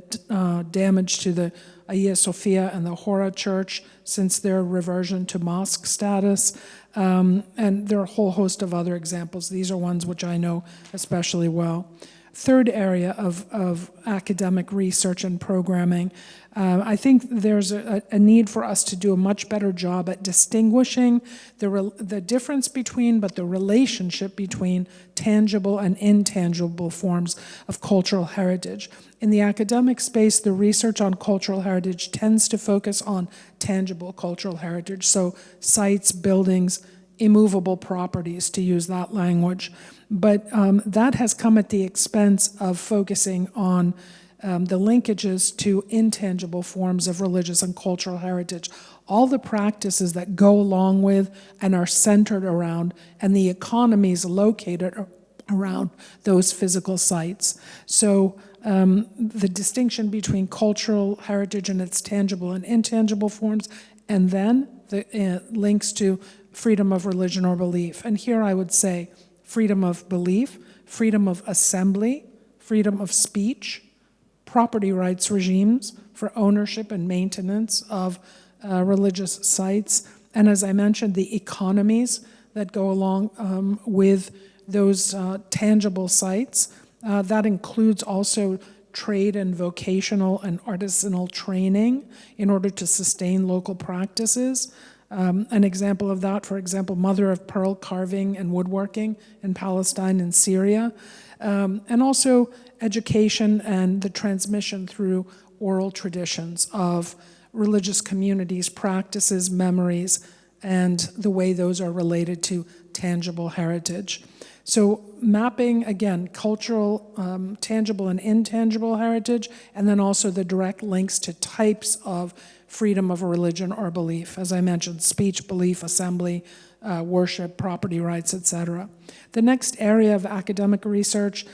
damage to the Hagia Sophia and the Hora Church since their reversion to mosque status. And there are a whole host of other examples. These are ones which I know especially well. Third area of academic research and programming, I think there's a need for us to do a much better job at distinguishing the difference between, but the relationship between tangible and intangible forms of cultural heritage. In the academic space, the research on cultural heritage tends to focus on tangible cultural heritage, so sites, buildings, immovable properties, to use that language. But that has come at the expense of focusing on the linkages to intangible forms of religious and cultural heritage, all the practices that go along with and are centered around, and the economies located around those physical sites. So the distinction between cultural heritage and its tangible and intangible forms, and then the links to freedom of religion or belief. And here I would say freedom of belief, freedom of assembly, freedom of speech, property rights regimes for ownership and maintenance of religious sites, and as I mentioned, the economies that go along with those tangible sites. That includes also trade and vocational and artisanal training in order to sustain local practices. An example of that, for example, mother-of-pearl carving and woodworking in Palestine and Syria, and also education and the transmission through oral traditions of religious communities, practices, memories, and the way those are related to tangible heritage. So mapping, again, cultural, tangible and intangible heritage, and then also the direct links to types of freedom of religion or belief. As I mentioned, speech, belief, assembly, worship, property rights, etc. The next area of academic research,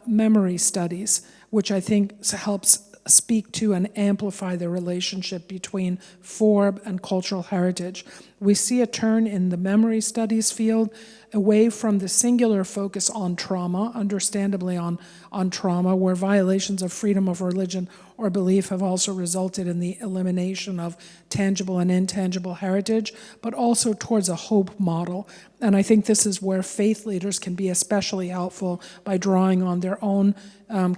memory studies, which I think helps speak to and amplify the relationship between FORB and cultural heritage. We see a turn in the memory studies field away from the singular focus on trauma, understandably on trauma, where violations of freedom of religion or belief have also resulted in the elimination of tangible and intangible heritage, but also towards a hope model. And I think this is where faith leaders can be especially helpful by drawing on their own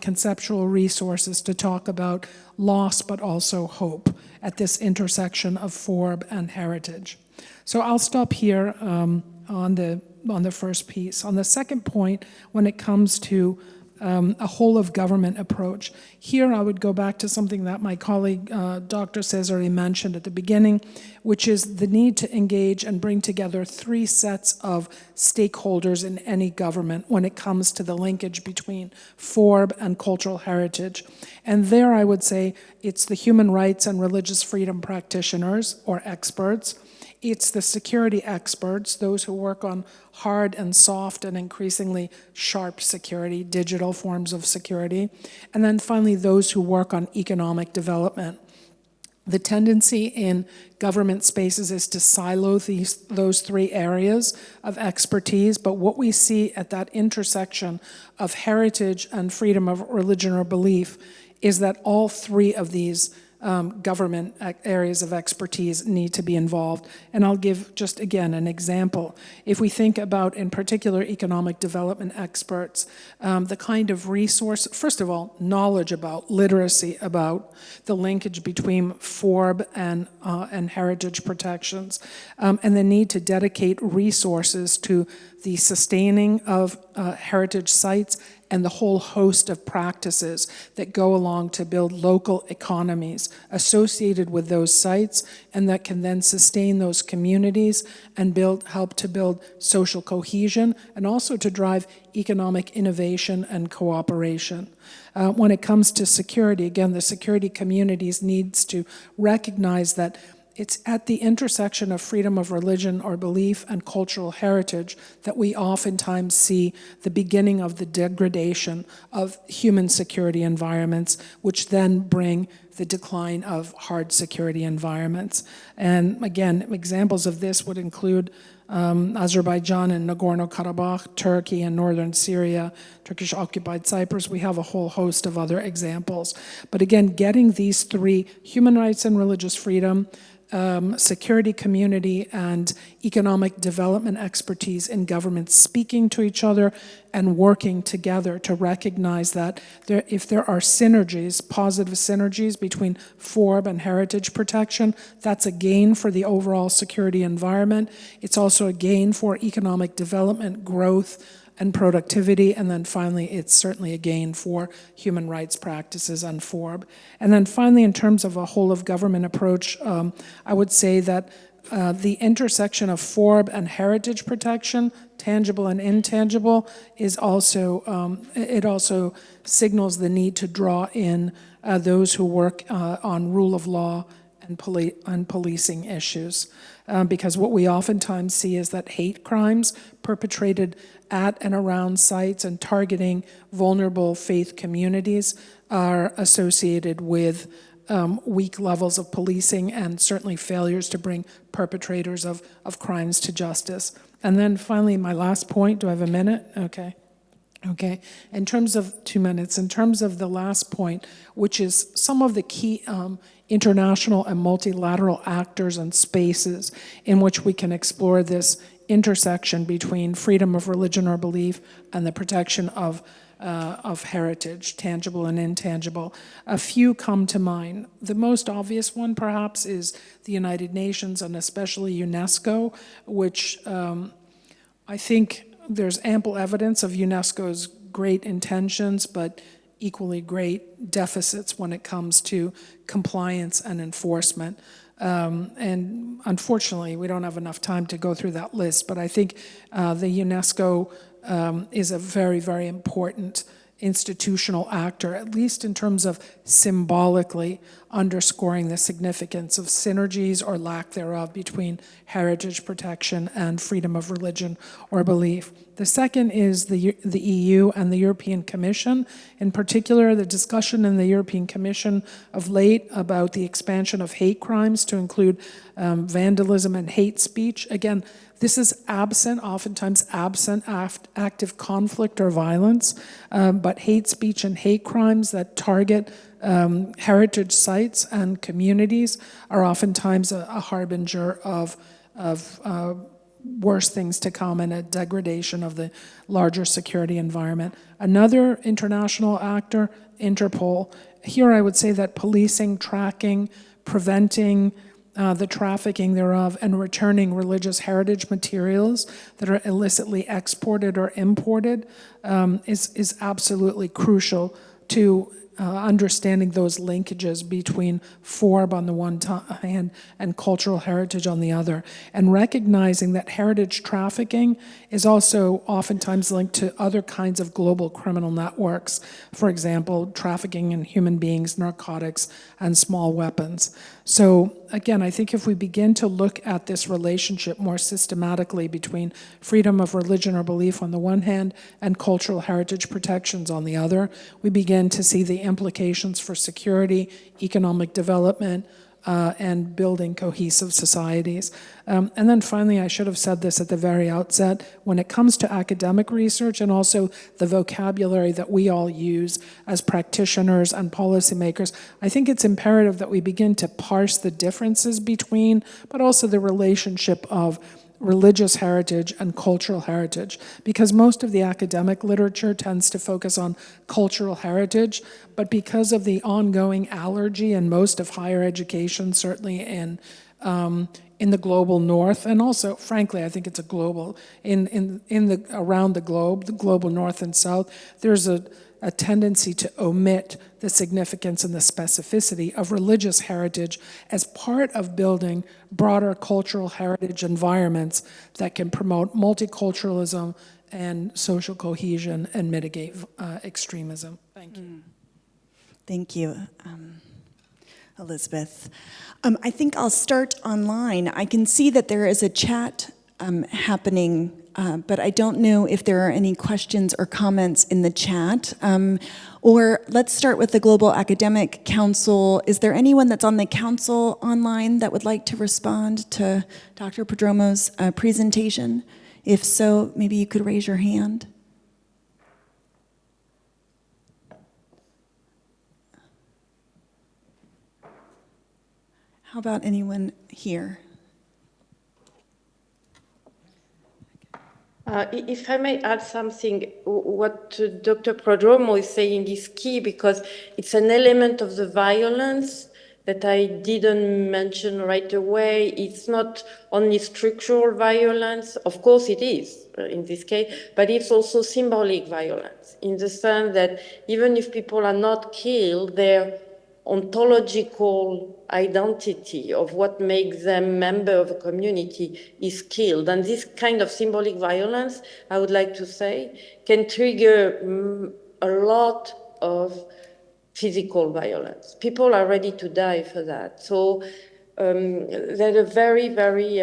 conceptual resources to talk about loss, but also hope at this intersection of FORB and heritage. So I'll stop here on the first piece. On the second point, when it comes to a whole of government approach, here I would go back to something that my colleague Dr. Cesari mentioned at the beginning, which is the need to engage and bring together three sets of stakeholders in any government when it comes to the linkage between FORB and cultural heritage. And there I would say it's the human rights and religious freedom practitioners or experts. It's the security experts, those who work on hard and soft and increasingly sharp security, digital forms of security. And then finally, those who work on economic development. The tendency in government spaces is to silo those three areas of expertise, but what we see at that intersection of heritage and freedom of religion or belief is that all three of these government areas of expertise need to be involved. And I'll give just, again, an example. If we think about, in particular, economic development experts, the kind of resource, first of all, knowledge about, literacy about the linkage between FORB and heritage protections, and the need to dedicate resources to the sustaining of heritage sites and the whole host of practices that go along to build local economies associated with those sites, and that can then sustain those communities and help to build social cohesion and also to drive economic innovation and cooperation. When it comes to security, again, the security communities needs to recognize that it's at the intersection of freedom of religion or belief and cultural heritage that we oftentimes see the beginning of the degradation of human security environments, which then bring the decline of hard security environments. And again, examples of this would include Azerbaijan and Nagorno-Karabakh, Turkey and northern Syria, Turkish-occupied Cyprus. We have a whole host of other examples. But again, getting these three, human rights and religious freedom, security community and economic development expertise in government speaking to each other and working together to recognize that if there are synergies, positive synergies between FORB and heritage protection, that's a gain for the overall security environment. It's also a gain for economic development, growth, and productivity, and then finally, it's certainly a gain for human rights practices and FORB. And then finally, in terms of a whole of government approach, I would say that the intersection of FORB and heritage protection, tangible and intangible, is also, it also signals the need to draw in those who work on rule of law and policing issues. Because what we oftentimes see is that hate crimes perpetrated at and around sites and targeting vulnerable faith communities are associated with weak levels of policing and certainly failures to bring perpetrators of crimes to justice. And then finally, my last point, do I have a minute? Okay. In terms of 2 minutes, in terms of the last point, which is some of the key international and multilateral actors and spaces in which we can explore this intersection between freedom of religion or belief and the protection of heritage, tangible and intangible. A few come to mind. The most obvious one, perhaps, is the United Nations and especially UNESCO, which I think there's ample evidence of UNESCO's great intentions, but equally great deficits when it comes to compliance and enforcement. And unfortunately, we don't have enough time to go through that list, but I think the UNESCO is a very, very important institutional actor, at least in terms of symbolically underscoring the significance of synergies or lack thereof between heritage protection and freedom of religion or belief. The second is the EU and the European Commission. In particular, the discussion in the European Commission of late about the expansion of hate crimes to include vandalism and hate speech. Again, this is oftentimes absent active conflict or violence, but hate speech and hate crimes that target heritage sites and communities are oftentimes a harbinger of worse things to come and a degradation of the larger security environment. Another international actor, Interpol. Here I would say that policing, tracking, preventing the trafficking thereof, and returning religious heritage materials that are illicitly exported or imported is absolutely crucial to understanding those linkages between FORB on the one hand and cultural heritage on the other, and recognizing that heritage trafficking is also oftentimes linked to other kinds of global criminal networks, for example, trafficking in human beings, narcotics, and small weapons. So again, I think if we begin to look at this relationship more systematically between freedom of religion or belief on the one hand and cultural heritage protections on the other, we begin to see the implications for security, economic development, and building cohesive societies. And then finally, I should have said this at the very outset, when it comes to academic research and also the vocabulary that we all use as practitioners and policymakers, I think it's imperative that we begin to parse the differences between, but also the relationship of religious heritage and cultural heritage, because most of the academic literature tends to focus on cultural heritage, but because of the ongoing allergy in most of higher education, certainly in the global north, and also, frankly, I think it's a global, around the globe, the global north and south, there's a tendency to omit the significance and the specificity of religious heritage as part of building broader cultural heritage environments that can promote multiculturalism and social cohesion and mitigate extremism. Thank you. Thank you, Elizabeth. I think I'll start online. I can see that there is a chat happening, but I don't know if there are any questions or comments in the chat. Or let's start with the Global Academic Council. Is there anyone that's on the council online that would like to respond to Dr. Prodromou's presentation? If so, maybe you could raise your hand. How about anyone here? If I may add something, what Dr. Prodromo is saying is key because it's an element of the violence that I didn't mention right away. It's not only structural violence, of course it is in this case, but it's also symbolic violence in the sense that even if people are not killed, their ontological identity of what makes them member of a community is killed. And this kind of symbolic violence, I would like to say, can trigger a lot of physical violence. People are ready to die for that. So that's a very, very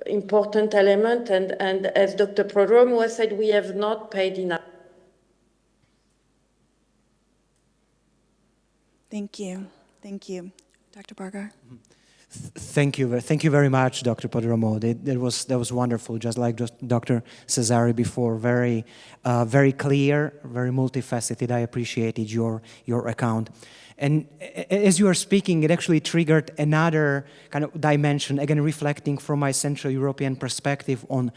important element. And as Dr. Prodromo said, we have not paid enough. Thank you. Thank you. Dr. Bargar? Thank you very much, Dr. Prodromo. That was wonderful, just like Dr. Cesari before. Very clear, very multifaceted. I appreciated your account. And as you were speaking, it actually triggered another kind of dimension, again, reflecting from my Central European perspective on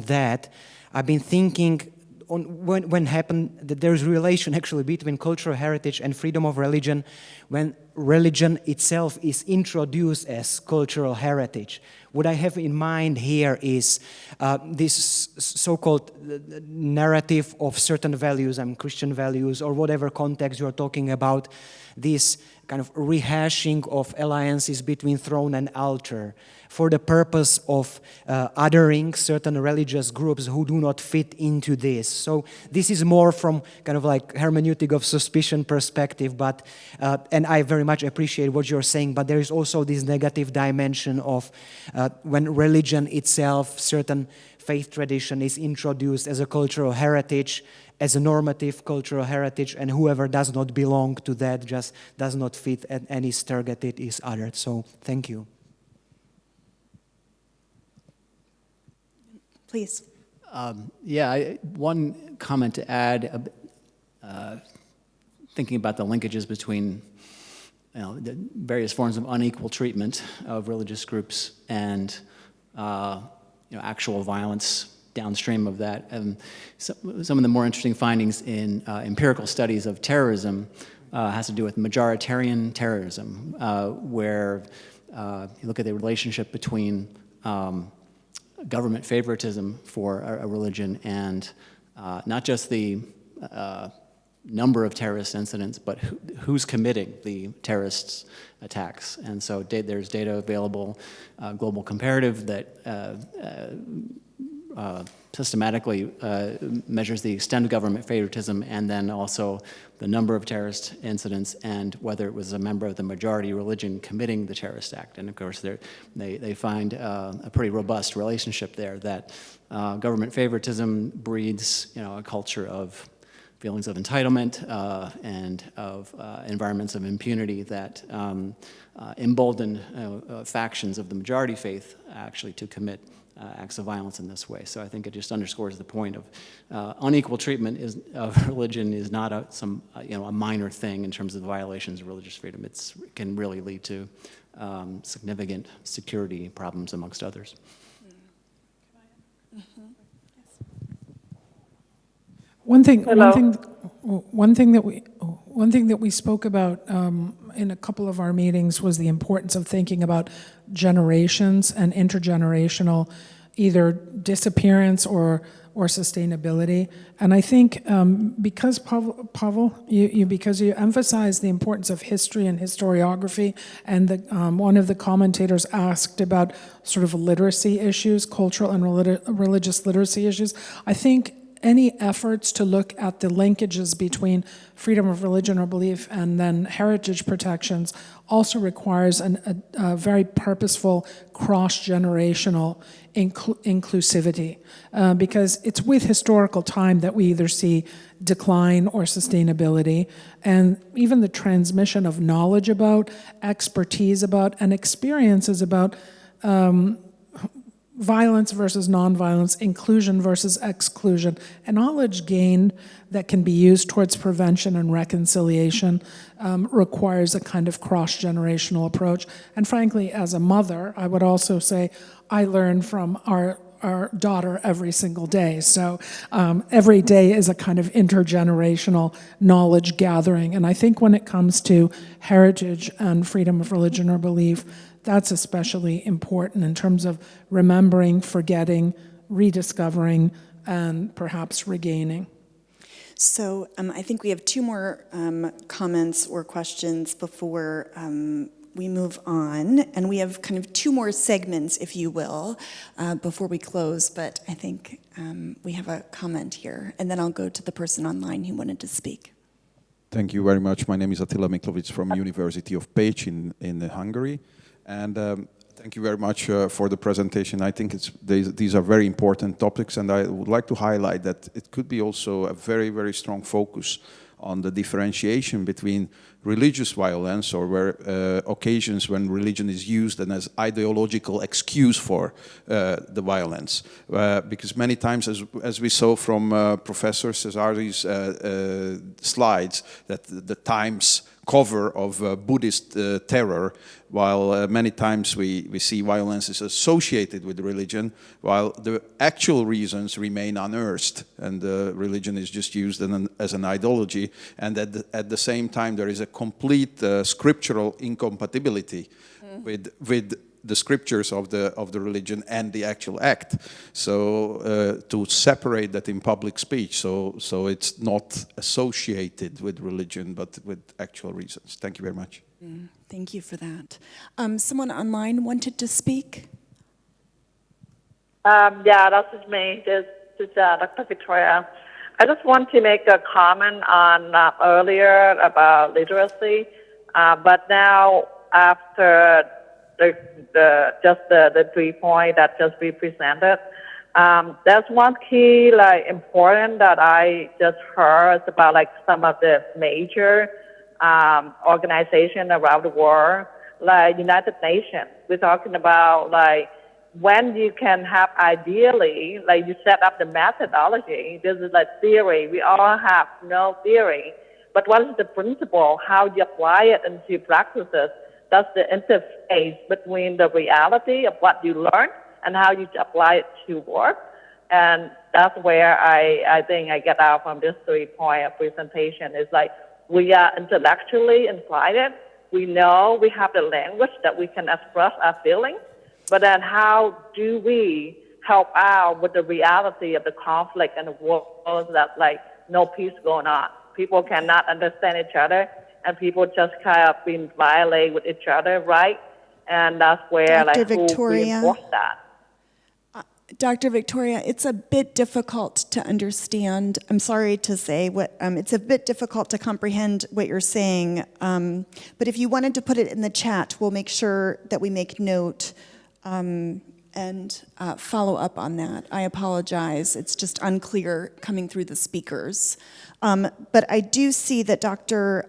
that. I've been thinking when happened that there's a relation actually between cultural heritage and freedom of religion when religion itself is introduced as cultural heritage. What I have in mind here is this so-called narrative of certain values, Christian values, or whatever context you're talking about, this kind of rehashing of alliances between throne and altar for the purpose of othering certain religious groups who do not fit into this. So this is more from kind of like hermeneutic of suspicion perspective, but and I very much appreciate what you're saying, but there is also this negative dimension of when religion itself, certain faith tradition is introduced as a cultural heritage, as a normative cultural heritage, and whoever does not belong to that just does not fit at any target it is uttered. So thank you. Please. One comment to add, thinking about the linkages between the various forms of unequal treatment of religious groups and actual violence downstream of that. Some of the more interesting findings in empirical studies of terrorism has to do with majoritarian terrorism, where you look at the relationship between government favoritism for a religion and not just the number of terrorist incidents, but who's committing the terrorist attacks. And so there's data available, global comparative, that systematically measures the extent of government favoritism and then also the number of terrorist incidents and whether it was a member of the majority religion committing the terrorist act. And of course, they find a pretty robust relationship there, that government favoritism breeds a culture of feelings of entitlement and of environments of impunity that embolden factions of the majority faith actually to commit acts of violence in this way. So I think it just underscores the point of unequal treatment of religion is not a minor thing in terms of the violations of religious freedom. It can really lead to significant security problems amongst others. One thing that we spoke about in a couple of our meetings was the importance of thinking about generations and intergenerational, either disappearance or sustainability. And I think because Pavel, because you emphasize the importance of history and historiography, and one of the commentators asked about sort of literacy issues, cultural and religious literacy issues, I think any efforts to look at the linkages between freedom of religion or belief and then heritage protections also requires a very purposeful cross-generational inclusivity, because it's with historical time that we either see decline or sustainability, and even the transmission of knowledge about, expertise about, and experiences about violence versus nonviolence, inclusion versus exclusion, and knowledge gained that can be used towards prevention and reconciliation requires a kind of cross-generational approach. And frankly, as a mother, I would also say I learn from our daughter every single day. So every day is a kind of intergenerational knowledge gathering. And I think when it comes to heritage and freedom of religion or belief, that's especially important in terms of remembering, forgetting, rediscovering, and perhaps regaining. So I think we have two more comments or questions before we move on. And we have kind of two more segments, if you will, before we close. But I think we have a comment here. And then I'll go to the person online who wanted to speak. Thank you very much. My name is Attila Miklovic from University of Pécs in Hungary. And thank you very much for the presentation. I think these are very important topics, and I would like to highlight that it could be also a very, very strong focus on the differentiation between religious violence, or where occasions when religion is used and as ideological excuse for the violence. Because many times, as we saw from Professor Cesari's slides, that the Times cover of Buddhist terror, while many times we see violence is associated with religion, while the actual reasons remain unearthed, and religion is just used as an ideology, and at the same time there is a complete scriptural incompatibility with the scriptures of the religion and the actual act. So to separate that in public speech, so it's not associated with religion, but with actual reasons. Thank you very much. Thank you for that. Someone online wanted to speak? Yeah, that is me. This is Dr. Victoria. I just want to make a comment on earlier about literacy, but now after the 3 points that just we presented, That's one key, like, important that I just heard about, like, some of the major organizations around the world, like United Nations. We're talking about, like, when you can have, ideally, like, you set up the methodology. This is like theory. We all have no theory. But what is the principle? How you apply it into practices? That's the interface between the reality of what you learn and how you apply it to work. And that's where I think I get out from this 3-point of presentation. Is like, we are intellectually inclined. We know we have the language that we can express our feelings. But then how do we help out with the reality of the conflict and the world that, like, no peace going on? People cannot understand each other, and people just kind of being violated with each other, right? And that's where, Dr. like, who Victoria? reinforce that. Dr. Victoria, it's a bit difficult to understand. I'm sorry to say it's a bit difficult to comprehend what you're saying. But if you wanted to put it in the chat, we'll make sure that we make note and follow up on that. I apologize. It's just unclear coming through the speakers. But I do see that Dr.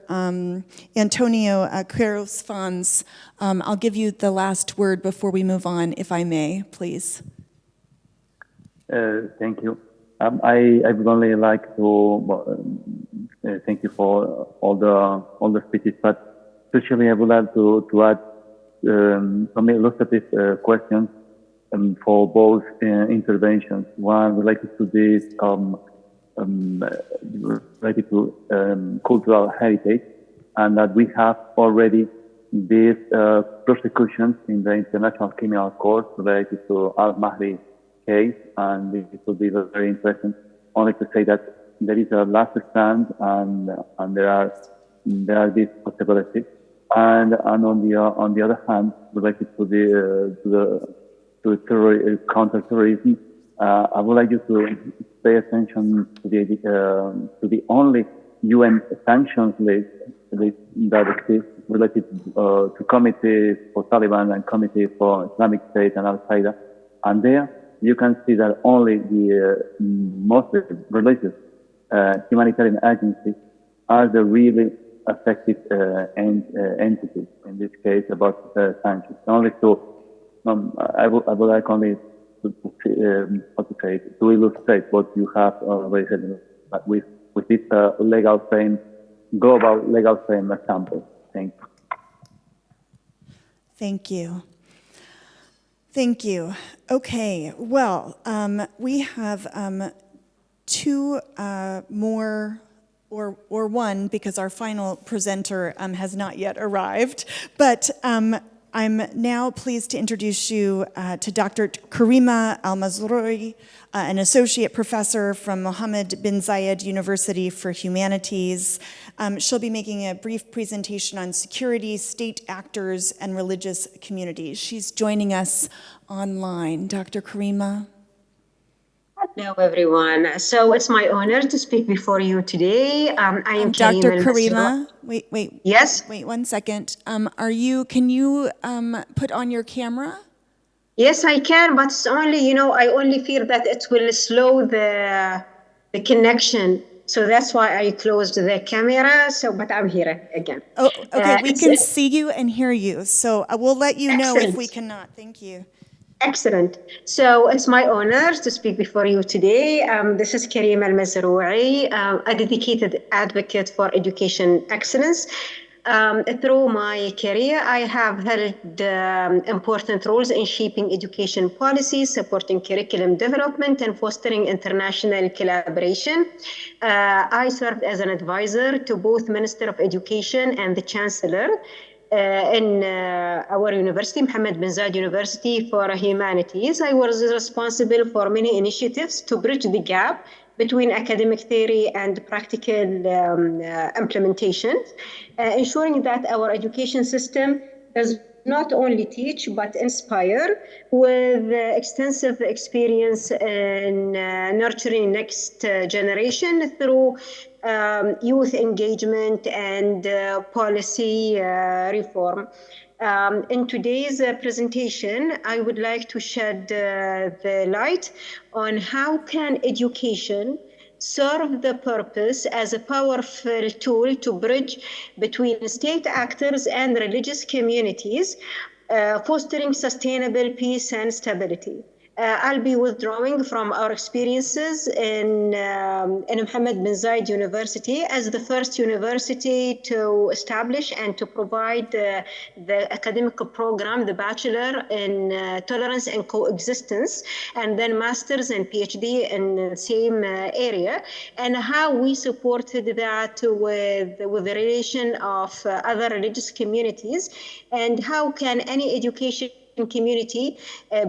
Antonio Quiros-Fons, I'll give you the last word before we move on, if I may, please. Thank you. I would only like to thank you for all the speeches, but especially I would like to add some illustrative questions for both interventions. One related to this related to cultural heritage, and that we have already these prosecutions in the International Criminal Court related to Al-Mahdi case, and it will be very interesting. Only to say that there is a last stand, and there are these possibilities, and on the other hand, related to counterterrorism, I would like you to pay attention to the only UN sanctions list that exists related to committees for Taliban and committee for Islamic State and Al Qaeda, and there you can see that only the most religious humanitarian agencies are the really affected entities in this case about sanctions. Only I would like only to illustrate what you have already said with this legal frame, global legal frame example. Thank you. Thank you. Thank you. Okay, well, we have two more, or one, because our final presenter has not yet arrived, but I'm now pleased to introduce you to Dr. Karima Al-Mazroui, an associate professor from Mohammed bin Zayed University for Humanities. She'll be making a brief presentation on security, state actors, and religious communities. She's joining us online. Dr. Karima. Hello, everyone. So it's my honor to speak before you today. I am Dr. Karima. Wait. Yes? Wait 1 second. Can you put on your camera? Yes, I can, but it's only, I only fear that it will slow the connection. So that's why I closed the camera. But I'm here again. Oh, okay. We can see you and hear you. So we'll let you know if we Excellent. cannot. Thank you. Excellent. So it's my honor to speak before you today. This is Karima Al-Mazroui, a dedicated advocate for education excellence. Through my career, I have held important roles in shaping education policies, supporting curriculum development, and fostering international collaboration. I served as an advisor to both Minister of Education and the Chancellor in our university, Mohammed bin Zayed University for Humanities. I was responsible for many initiatives to bridge the gap between academic theory and practical implementation, ensuring that our education system does not only teach but inspire, with extensive experience in nurturing next generation through youth engagement and policy reform. In today's presentation, I would like to shed the light on how can education serve the purpose as a powerful tool to bridge between state actors and religious communities, fostering sustainable peace and stability. I'll be withdrawing from our experiences in Mohammed bin Zayed University as the first university to establish and to provide the academic program, the Bachelor in Tolerance and Coexistence, and then Masters and PhD in the same area, and how we supported that with the relation of other religious communities, and how can any education community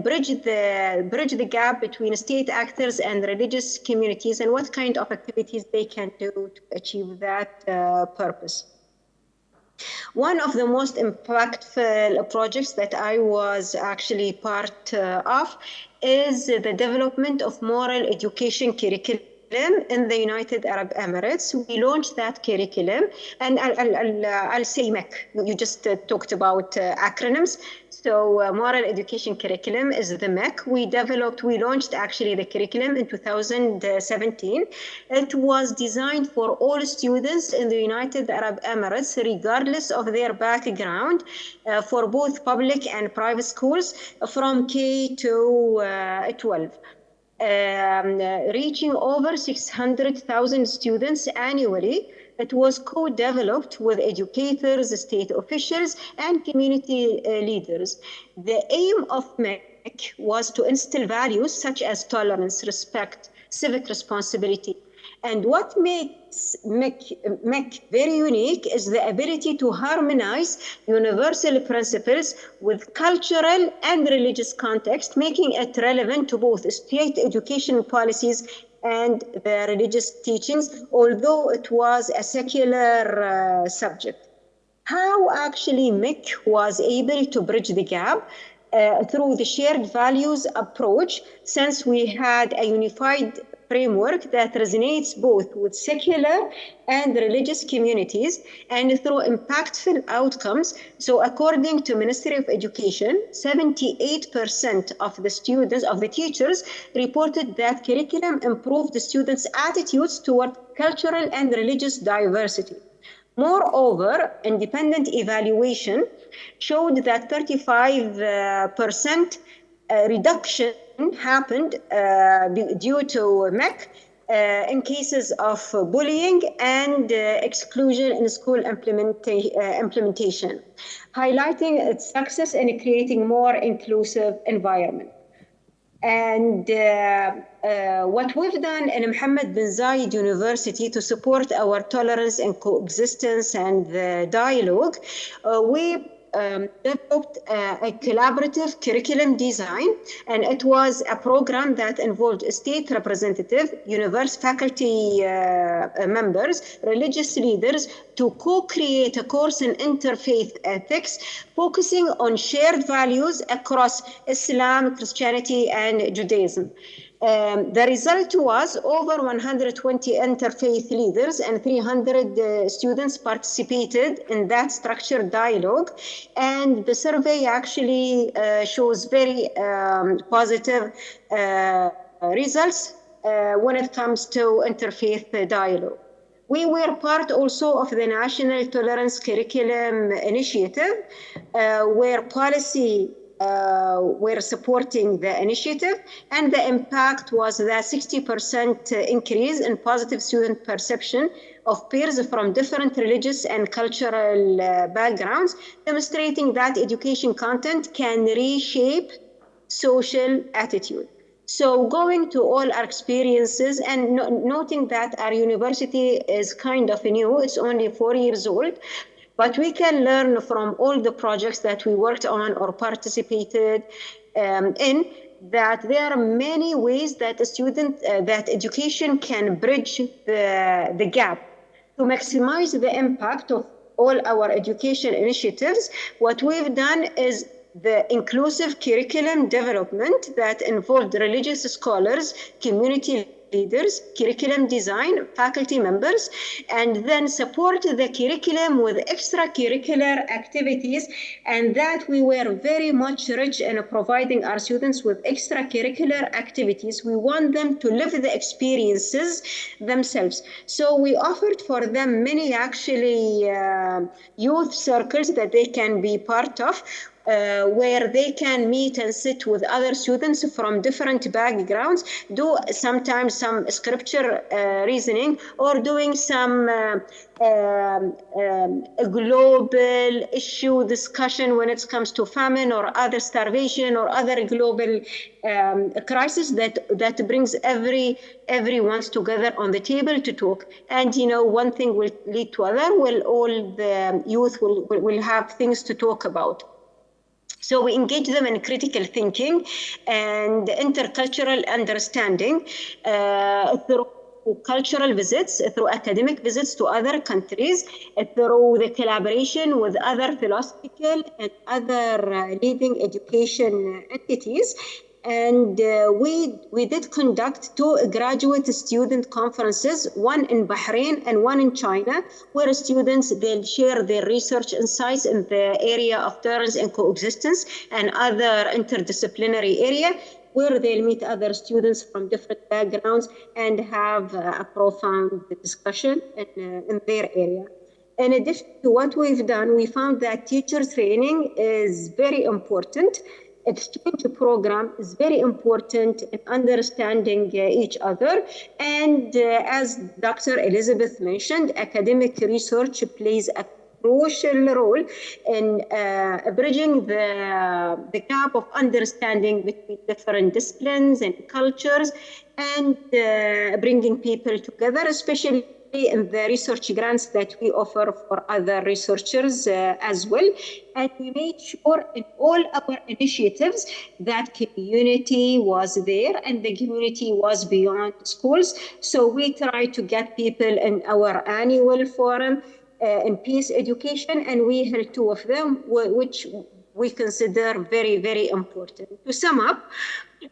bridge the gap between state actors and religious communities, and what kind of activities they can do to achieve that purpose. One of the most impactful projects that I was actually part of is the development of moral education curriculum in the United Arab Emirates. We launched that curriculum, and I'll say MEC. You just talked about acronyms. So moral education curriculum is the MEC. We launched actually the curriculum in 2017. It was designed for all students in the United Arab Emirates, regardless of their background, for both public and private schools from K to 12. Reaching over 600,000 students annually. It was co-developed with educators, state officials, and community leaders. The aim of MEC was to instill values such as tolerance, respect, civic responsibility. And what makes MEC very unique is the ability to harmonize universal principles with cultural and religious context, making it relevant to both state education policies and the religious teachings, although it was a secular subject. How actually MEC was able to bridge the gap through the shared values approach, since we had a unified framework that resonates both with secular and religious communities, and through impactful outcomes. So according to Ministry of Education, 78% of the students, of the teachers, reported that curriculum improved the students' attitudes toward cultural and religious diversity. Moreover, independent evaluation showed that 35% reduction happened due to MEC in cases of bullying and exclusion in school implementation, highlighting its success in creating more inclusive environment. And what we've done in Mohammed bin Zayed University to support our tolerance and coexistence and dialogue, we developed a collaborative curriculum design, and it was a program that involved state representative, university faculty members, religious leaders, to co-create a course in interfaith ethics, focusing on shared values across Islam, Christianity, and Judaism. The result was over 120 interfaith leaders and 300 students participated in that structured dialogue. And the survey actually shows very positive results when it comes to interfaith dialogue. We were part also of the National Tolerance Curriculum Initiative, where policy were supporting the initiative, and the impact was that 60% increase in positive student perception of peers from different religious and cultural backgrounds, demonstrating that education content can reshape social attitude. So going to all our experiences and noting that our university is kind of new, it's only 4 years old, but we can learn from all the projects that we worked on or participated in, that there are many ways that that education can bridge the gap. To maximize the impact of all our education initiatives, what we've done is the inclusive curriculum development that involved religious scholars, community leaders, curriculum design, faculty members, and then support the curriculum with extracurricular activities. And that we were very much rich in providing our students with extracurricular activities. We want them to live the experiences themselves. So we offered for them many actually youth circles that they can be part of, where they can meet and sit with other students from different backgrounds, do sometimes some scripture reasoning, or doing some a global issue discussion when it comes to famine or other starvation or other global crisis that brings everyone's together on the table to talk. And one thing will lead to other. All the youth will have things to talk about. So we engage them in critical thinking and intercultural understanding through cultural visits, through academic visits to other countries, through the collaboration with other philosophical and other leading education entities. And we did conduct 2 graduate student conferences, one in Bahrain and one in China, where students, they'll share their research insights in the area of tolerance and coexistence and other interdisciplinary area, where they'll meet other students from different backgrounds and have a profound discussion in their area. In addition to what we've done, we found that teacher training is very important. Exchange program is very important in understanding each other. And as Dr. Elizabeth mentioned, academic research plays a crucial role in bridging the gap of understanding between different disciplines and cultures, and bringing people together, especially in the research grants that we offer for other researchers as well. And we made sure in all our initiatives that community was there and the community was beyond schools. So we try to get people in our annual forum in peace education, and we held 2 of them, which we consider very, very important. To sum up,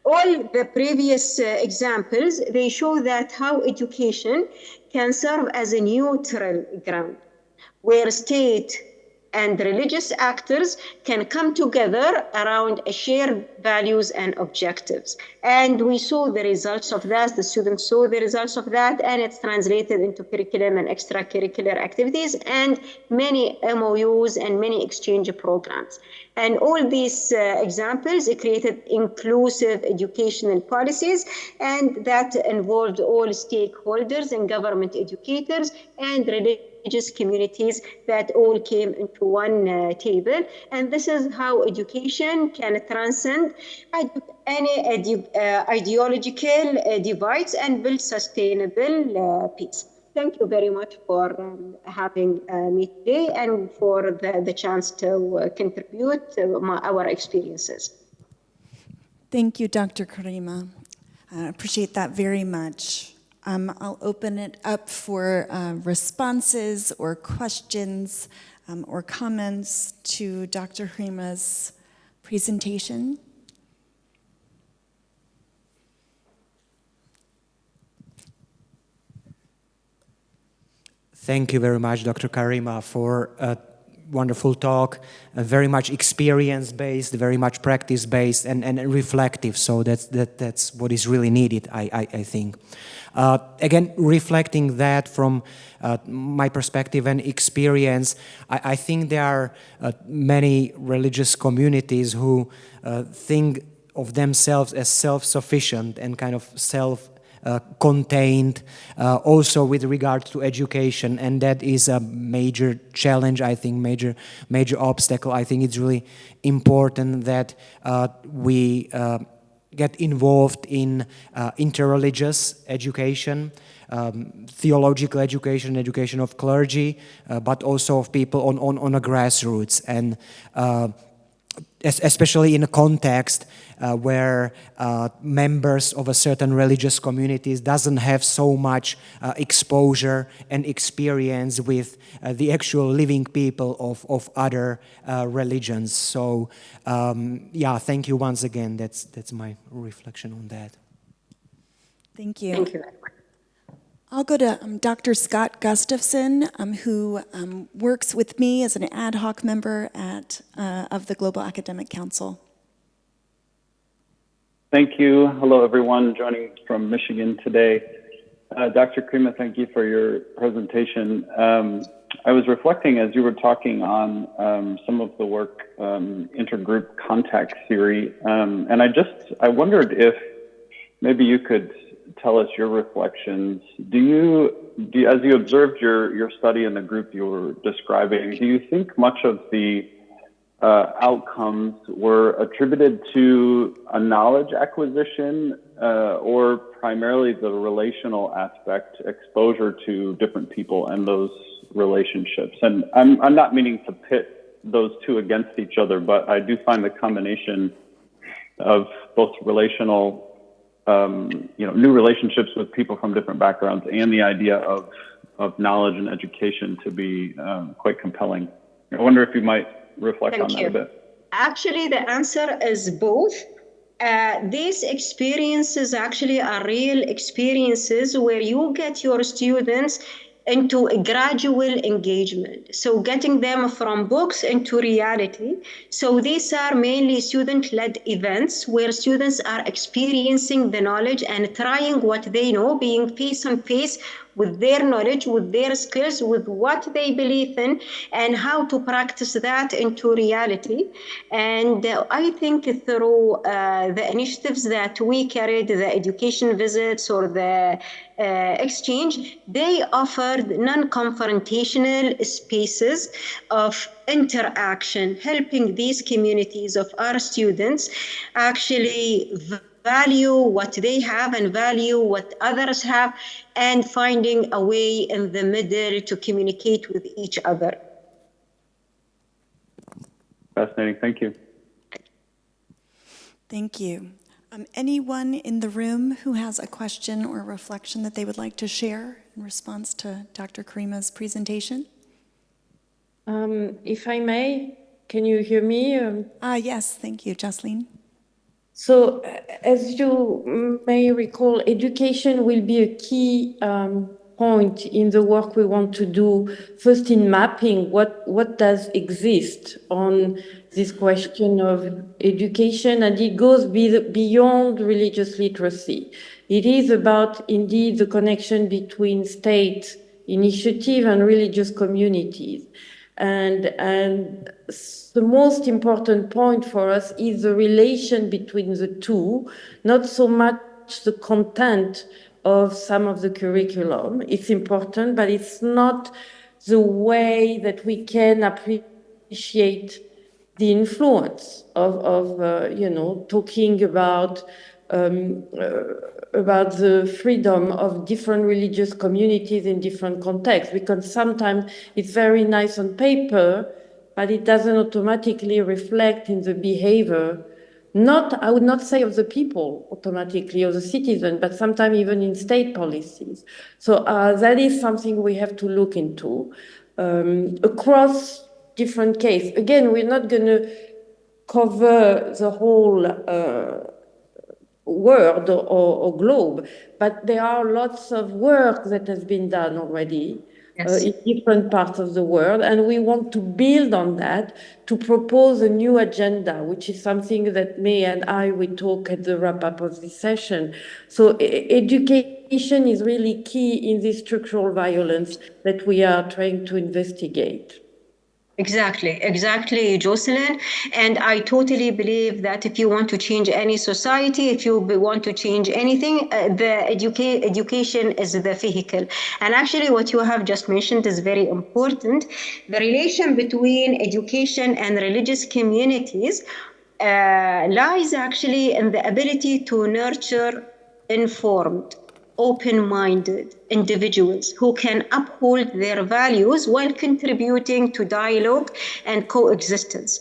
all the previous examples, they show that how education can serve as a neutral ground where state and religious actors can come together around shared values and objectives. And we saw the results of that, the students saw the results of that, and it's translated into curriculum and extracurricular activities and many MOUs and many exchange programs. And all these examples created inclusive educational policies, and that involved all stakeholders and government educators and religious communities that all came into one table. And this is how education can transcend any ideological divides and build sustainable peace. Thank you very much for having me today and for the chance to contribute our experiences. Thank you, Dr. Karima. I appreciate that very much. I'll open it up for responses or questions or comments to Dr. Karima's presentation. Thank you very much, Dr. Karima, for a wonderful talk, very much experience-based, very much practice-based, and reflective. So that's what is really needed, I think. Again, reflecting that from my perspective and experience, I think there are many religious communities who think of themselves as self-sufficient and kind of contained, also with regard to education, and that is a major challenge, I think, major obstacle. I think it's really important that we get involved in interreligious education, theological education, education of clergy, but also of people on a grassroots, and especially in a context where members of a certain religious communities doesn't have so much exposure and experience with the actual living people of other religions. So yeah, thank you once again. That's my reflection on that. Thank you. Thank you very much. I'll go to Dr. Scott Gustafson, who works with me as an ad hoc member of the Global Academic Council. Thank you. Hello, everyone joining from Michigan today. Dr. Krima, thank you for your presentation. I was reflecting as you were talking on some of the work, intergroup contact theory, and I wondered if maybe you could tell us your reflections. As you observed your study in the group you were describing, do you think much of the outcomes were attributed to a knowledge acquisition or primarily the relational aspect, exposure to different people and those relationships? And I'm not meaning to pit those two against each other, but I do find the combination of both relational new relationships with people from different backgrounds and the idea of knowledge and education to be quite compelling. I wonder if you might reflect on that a bit. Actually, the answer is both. These experiences actually are real experiences where you get your students into a gradual engagement. So getting them from books into reality. So these are mainly student-led events where students are experiencing the knowledge and trying what they know, being face on face with their knowledge, with their skills, with what they believe in, and how to practice that into reality. And I think through the initiatives that we carried, the education visits or the exchange, they offered non-confrontational spaces of interaction, helping these communities of our students actually value what they have and value what others have, and finding a way in the middle to communicate with each other. Fascinating. Thank you. Thank you. Anyone in the room who has a question or reflection that they would like to share in response to Dr. Karima's presentation? If I may, can you hear me? Yes, thank you, Jocelyne. So, as you may recall, education will be a key point in the work we want to do, first in mapping what does exist on this question of education, and it goes beyond religious literacy. It is about, indeed, the connection between state initiative and religious communities. And the most important point for us is the relation between the two, not so much the content of some of the curriculum. It's important, but it's not the way that we can appreciate the influence of talking about the freedom of different religious communities in different contexts, because sometimes it's very nice on paper, but it doesn't automatically reflect in the behavior, I would not say of the people automatically, of the citizen, but sometimes even in state policies. So that is something we have to look into across different cases. Again, we're not going to cover the whole world or globe, but there are lots of work that has been done already in different parts of the world, and we want to build on that to propose a new agenda, which is something that May and I will talk at the wrap-up of this session. So education is really key in this structural violence that we are trying to investigate. Exactly, Jocelyne. And I totally believe that if you want to change any society, if you want to change anything, the education is the vehicle. And actually, what you have just mentioned is very important. The relation between education and religious communities lies actually in the ability to nurture informed, open-minded individuals who can uphold their values while contributing to dialogue and coexistence.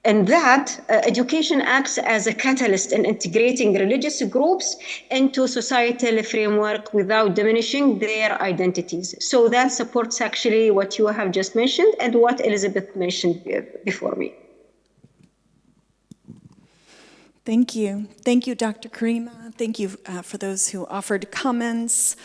And that education acts as a catalyst in integrating religious groups into societal framework without diminishing their identities. So that supports actually what you have just mentioned and what Elizabeth mentioned before me. Thank you. Thank you, Dr. Karima. Thank you for those who offered comments.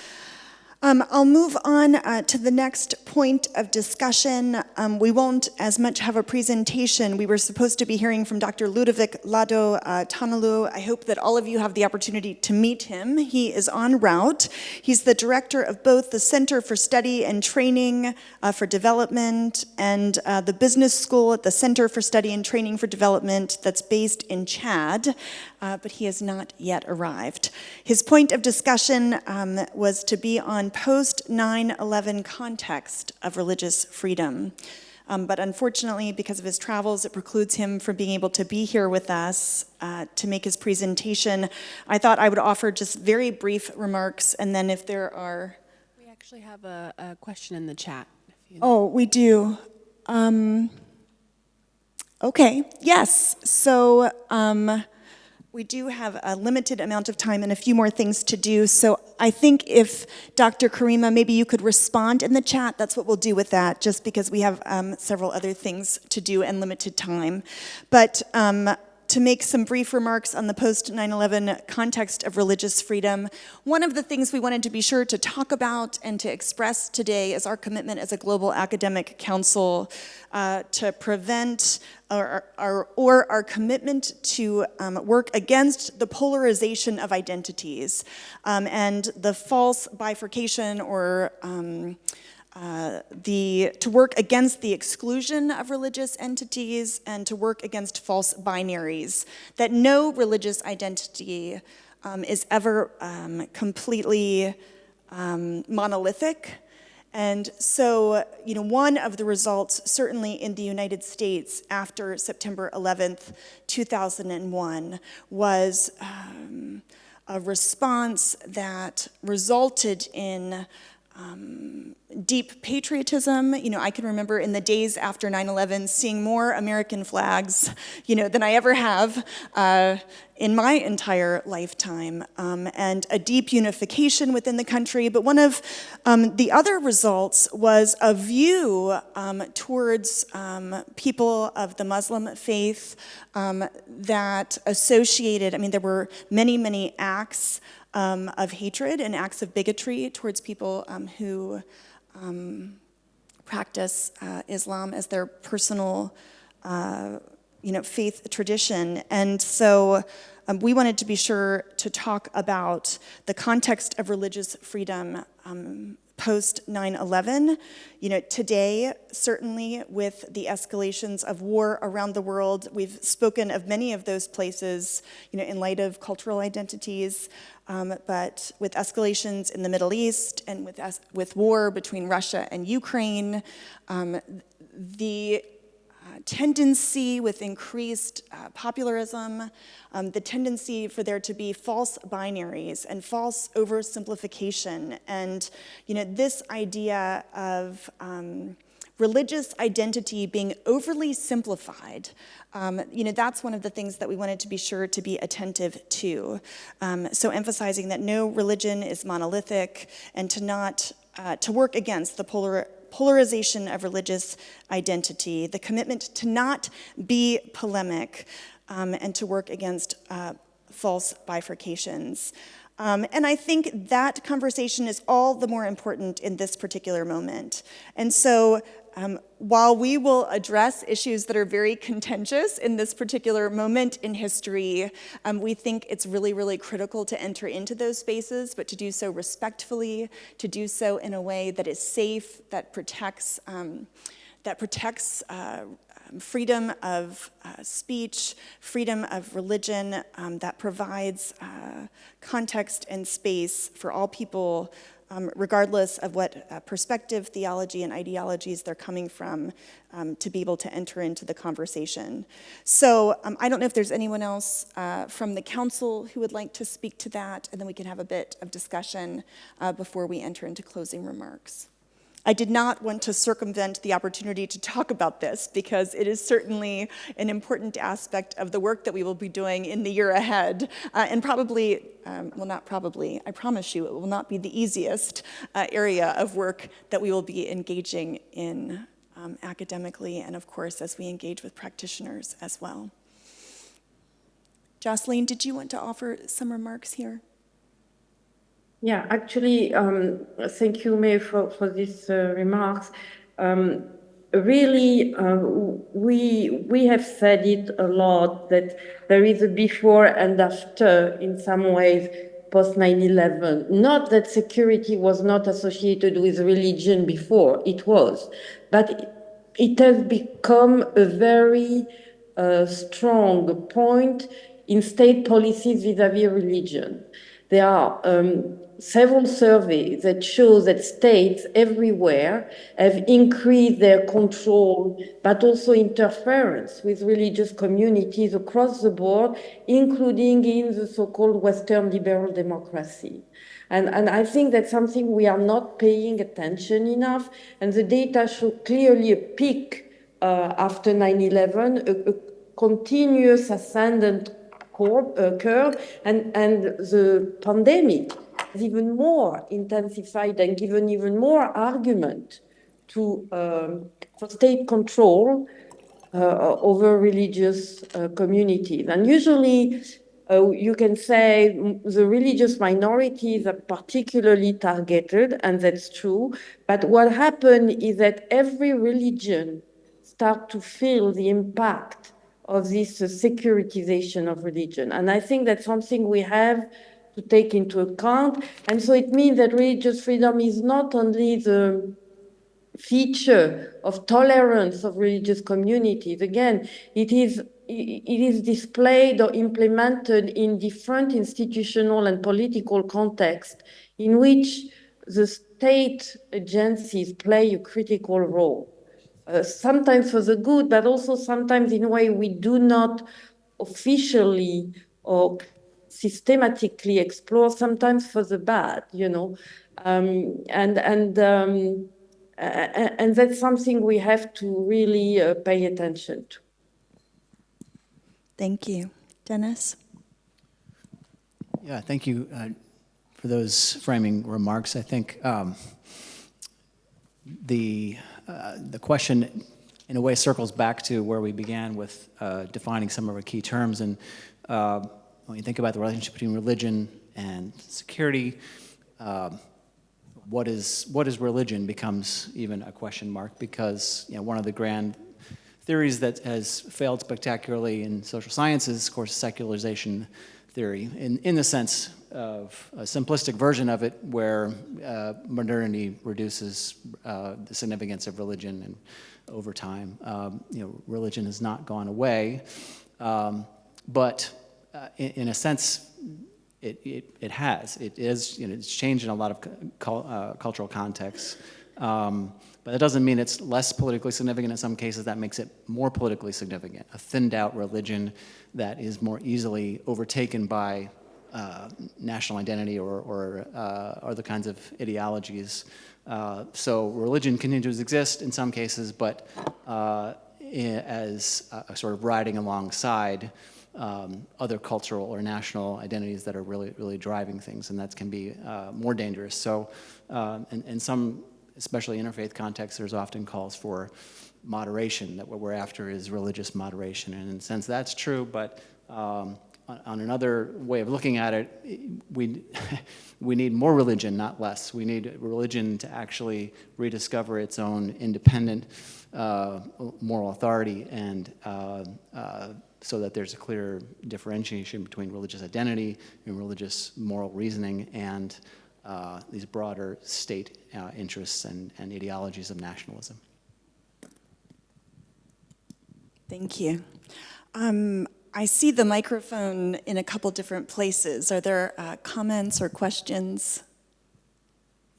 I'll move on to the next point of discussion. We won't as much have a presentation. We were supposed to be hearing from Dr. Ludovic Lado Tanalu. I hope that all of you have the opportunity to meet him. He is en route. He's the director of both the Center for Study and Training for Development and the Business School at the Center for Study and Training for Development that's based in Chad, but he has not yet arrived. His point of discussion was to be on post-9/11 context of religious freedom. But unfortunately, because of his travels, it precludes him from being able to be here with us to make his presentation. I thought I would offer just very brief remarks, and then if there are... We actually have a question in the chat. Oh, we do. Okay, yes. So we do have a limited amount of time and a few more things to do. So I think if Dr. Karima, maybe you could respond in the chat. That's what we'll do with that, just because we have several other things to do and limited time. But to make some brief remarks on the post-9/11 context of religious freedom, one of the things we wanted to be sure to talk about and to express today is our commitment as a global academic council to prevent or our commitment to work against the polarization of identities and the false bifurcation or to work against the exclusion of religious entities and to work against false binaries, that no religious identity is ever completely monolithic. And so, one of the results, certainly in the United States after September 11th, 2001, was a response that resulted in deep patriotism. I can remember in the days after 9/11 seeing more American flags, than I ever have in my entire lifetime, and a deep unification within the country. But one of the other results was a view towards people of the Muslim faith that associated, there were many, many acts of hatred and acts of bigotry towards people who practice Islam as their personal, faith tradition. And so we wanted to be sure to talk about the context of religious freedom post 9/11. Today, certainly with the escalations of war around the world, we've spoken of many of those places, in light of cultural identities, but with escalations in the Middle East and with war between Russia and Ukraine, the tendency with increased popularism, the tendency for there to be false binaries and false oversimplification, and this idea of religious identity being overly simplified, that's one of the things that we wanted to be sure to be attentive to. So emphasizing that no religion is monolithic, and to work against the polarization of religious identity, the commitment to not be polemic, and to work against false bifurcations. And I think that conversation is all the more important in this particular moment. And so while we will address issues that are very contentious in this particular moment in history, we think it's really, really critical to enter into those spaces, but to do so respectfully, to do so in a way that is safe, that protects freedom of speech, freedom of religion, that provides context and space for all people, regardless of what perspective, theology, and ideologies they're coming from, to be able to enter into the conversation. So I don't know if there's anyone else from the council who would like to speak to that, and then we can have a bit of discussion before we enter into closing remarks. I did not want to circumvent the opportunity to talk about this because it is certainly an important aspect of the work that we will be doing in the year ahead. And probably, not probably, I promise you, it will not be the easiest area of work that we will be engaging in academically, and of course, as we engage with practitioners as well. Jocelyne, did you want to offer some remarks here? Yeah, actually, thank you, May, for these remarks. Really, we have said it a lot that there is a before and after in some ways post 9/11. Not that security was not associated with religion before, it was, but it has become a very strong point in state policies vis-à-vis religion. There are several surveys that show that states everywhere have increased their control, but also interference with religious communities across the board, including in the so-called Western liberal democracy. And I think that's something we are not paying attention enough, and the data show clearly a peak after 9/11, a continuous ascendant curve, and the pandemic has even more intensified and given even more argument to for state control over religious communities. And usually you can say the religious minorities are particularly targeted, and that's true. But what happened is that every religion start to feel the impact of this securitization of religion. And I think that's something we have to take into account. And so it means that religious freedom is not only the feature of tolerance of religious communities. Again, it is displayed or implemented in different institutional and political contexts in which the state agencies play a critical role. Sometimes for the good, but also sometimes in a way we do not officially or systematically explore, sometimes for the bad, you know. And that's something we have to really pay attention to. Thank you. Dennis? Yeah, thank you for those framing remarks. I think the question, in a way, circles back to where we began with defining some of our key terms. And when you think about the relationship between religion and security, what is religion becomes even a question mark, because one of the grand theories that has failed spectacularly in social sciences, of course, secularization theory, in the sense of a simplistic version of it, where modernity reduces the significance of religion, and over time, religion has not gone away, but in a sense, it has. It is. It's changed in a lot of cultural contexts. But that doesn't mean it's less politically significant. In some cases, that makes it more politically significant. A thinned out religion that is more easily overtaken by national identity or other kinds of ideologies. So religion continues to exist in some cases, but as a sort of riding alongside other cultural or national identities that are really driving things, and that can be more dangerous. So in some, especially interfaith contexts, there's often calls for moderation, that what we're after is religious moderation. And in a sense, that's true, but on another way of looking at it, we need more religion, not less. We need religion to actually rediscover its own independent moral authority, and so that there's a clear differentiation between religious identity and religious moral reasoning and these broader state interests and ideologies of nationalism. Thank you. I see the microphone in a couple different places. Are there comments or questions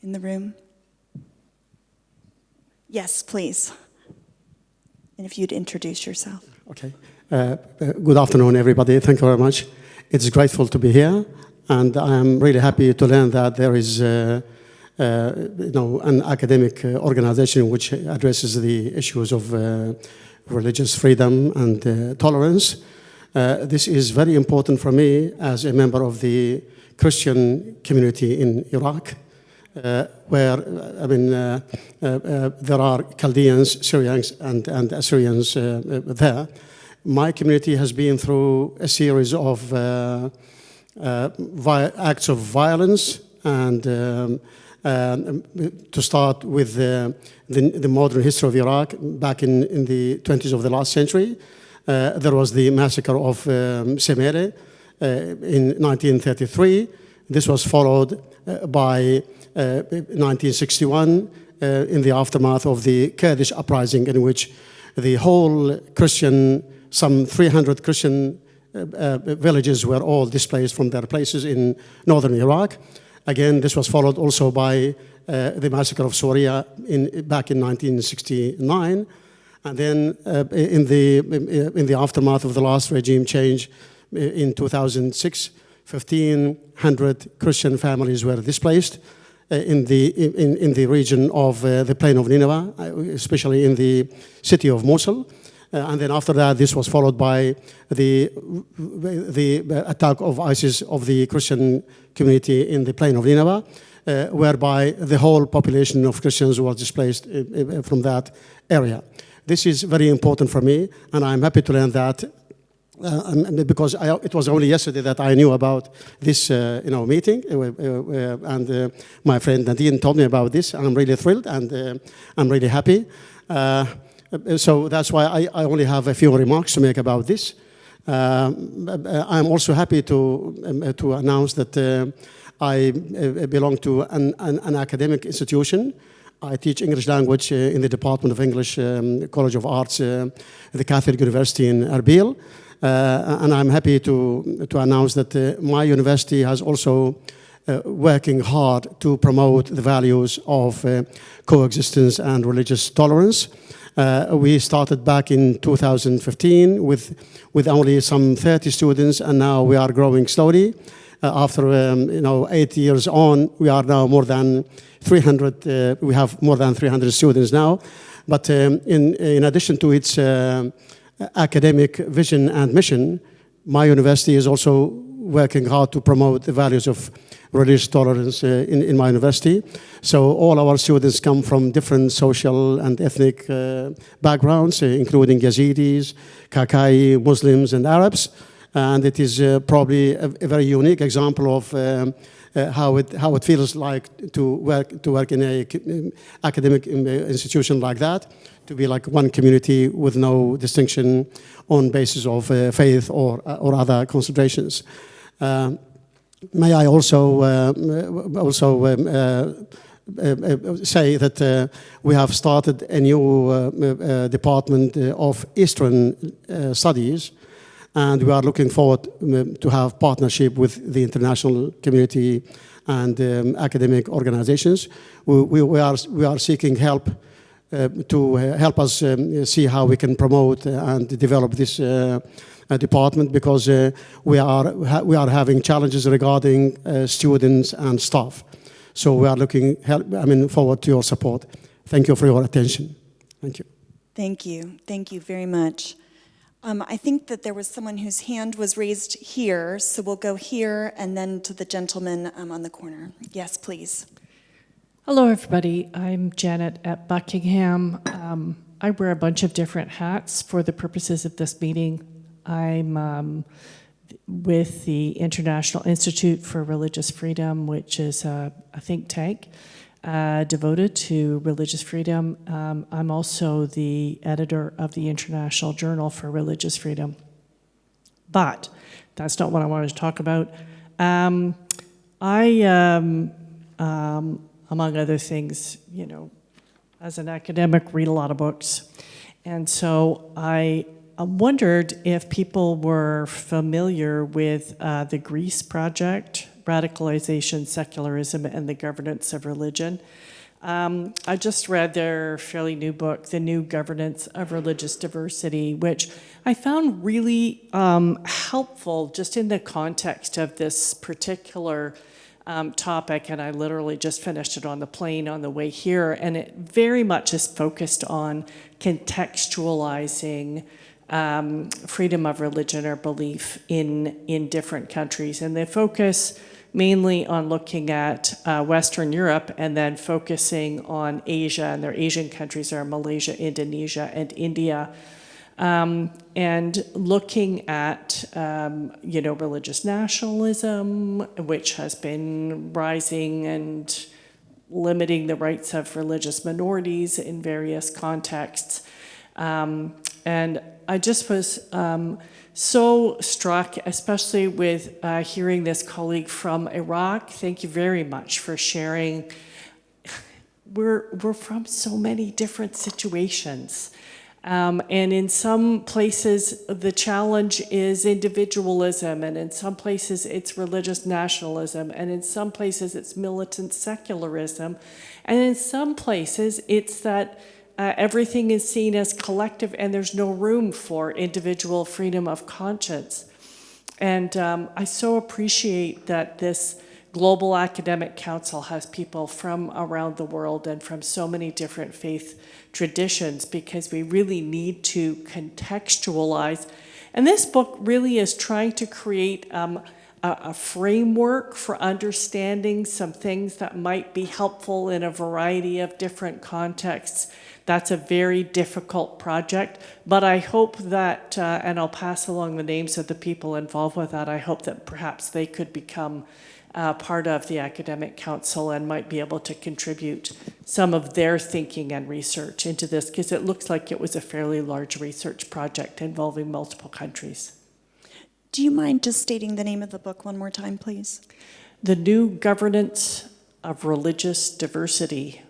in the room? Yes, please. And if you'd introduce yourself. Okay. Good afternoon, everybody. Thank you very much. It's grateful to be here, and I am really happy to learn that there is an academic organization which addresses the issues of religious freedom and tolerance. This is very important for me as a member of the Christian community in Iraq, where there are Chaldeans, Syrians, and Assyrians there. my community has been through a series of acts of violence, and to start with the modern history of Iraq, back in the 20s of the last century, there was the massacre of Cesari in 1933. This was followed by 1961 in the aftermath of the Kurdish uprising, in which the whole Christian, some 300 Christian villages were all displaced from their places in northern Iraq. Again, this was followed also by the massacre of Soria back in 1969. And then in the aftermath of the last regime change in 2006, 1,500 Christian families were displaced in the region of the plain of Nineveh, especially in the city of Mosul. And then after that, this was followed by the attack of ISIS of the Christian community in the plain of Nineveh, whereby the whole population of Christians was displaced from that area. This is very important for me, and I'm happy to learn that because it was only yesterday that I knew about this meeting, and my friend Nadine told me about this, and I'm really thrilled, and I'm really happy. So that's why I only have a few remarks to make about this. I'm also happy to announce that I belong to an academic institution. I teach English language in the Department of English, College of Arts, the Catholic University in Erbil. And I'm happy to announce that my university has also working hard to promote the values of coexistence and religious tolerance. We started back in 2015 with only some 30 students, and now we are growing slowly. After 8 years on, we are now more than 300. We have more than 300 students now. But in addition to its academic vision and mission, my university is also working hard to promote the values of religious tolerance in my university. So all our students come from different social and ethnic backgrounds, including Yazidis, Kakai, Muslims, and Arabs. And it is probably a very unique example of how it feels like to work in an academic institution like that, to be like one community with no distinction on basis of faith or other considerations. May I also say that we have started a new department of Eastern Studies, and we are looking forward to have partnership with the international community and academic organizations. We are seeking help to help us see how we can promote and develop this department, because we are having challenges regarding students and staff. So we are looking forward to your support. Thank you for your attention. Thank you. Thank you. Thank you very much. I think that there was someone whose hand was raised here, so we'll go here and then to the gentleman on the corner. Yes, please. Hello, everybody. I'm Janet at Buckingham. I wear a bunch of different hats for the purposes of this meeting. I'm with the International Institute for Religious Freedom, which is a think tank devoted to religious freedom. I'm also the editor of the International Journal for Religious Freedom. But that's not what I wanted to talk about. Among other things, as an academic, read a lot of books. And so I wondered if people were familiar with the Greece Project, Radicalization, Secularism, and the Governance of Religion. I just read their fairly new book, The New Governance of Religious Diversity, which I found really helpful just in the context of this particular topic, and I literally just finished it on the plane on the way here, and it very much is focused on contextualizing freedom of religion or belief in different countries. And they focus mainly on looking at Western Europe and then focusing on Asia, and their Asian countries are Malaysia, Indonesia, and India. and looking at, religious nationalism, which has been rising and limiting the rights of religious minorities in various contexts. And I just was so struck, especially with hearing this colleague from Iraq. Thank you very much for sharing. We're from so many different situations. And in some places, the challenge is individualism, and in some places, it's religious nationalism, and in some places, it's militant secularism, and in some places, it's that everything is seen as collective and there's no room for individual freedom of conscience. And I so appreciate that this Global Academic Council has people from around the world and from so many different faith traditions, because we really need to contextualize. And this book really is trying to create a framework for understanding some things that might be helpful in a variety of different contexts. That's a very difficult project, but I hope that, and I'll pass along the names of the people involved with that, I hope that perhaps they could become part of the Academic Council and might be able to contribute some of their thinking and research into this, because it looks like it was a fairly large research project involving multiple countries. Do you mind just stating the name of the book one more time, please? The New Governance of Religious Diversity.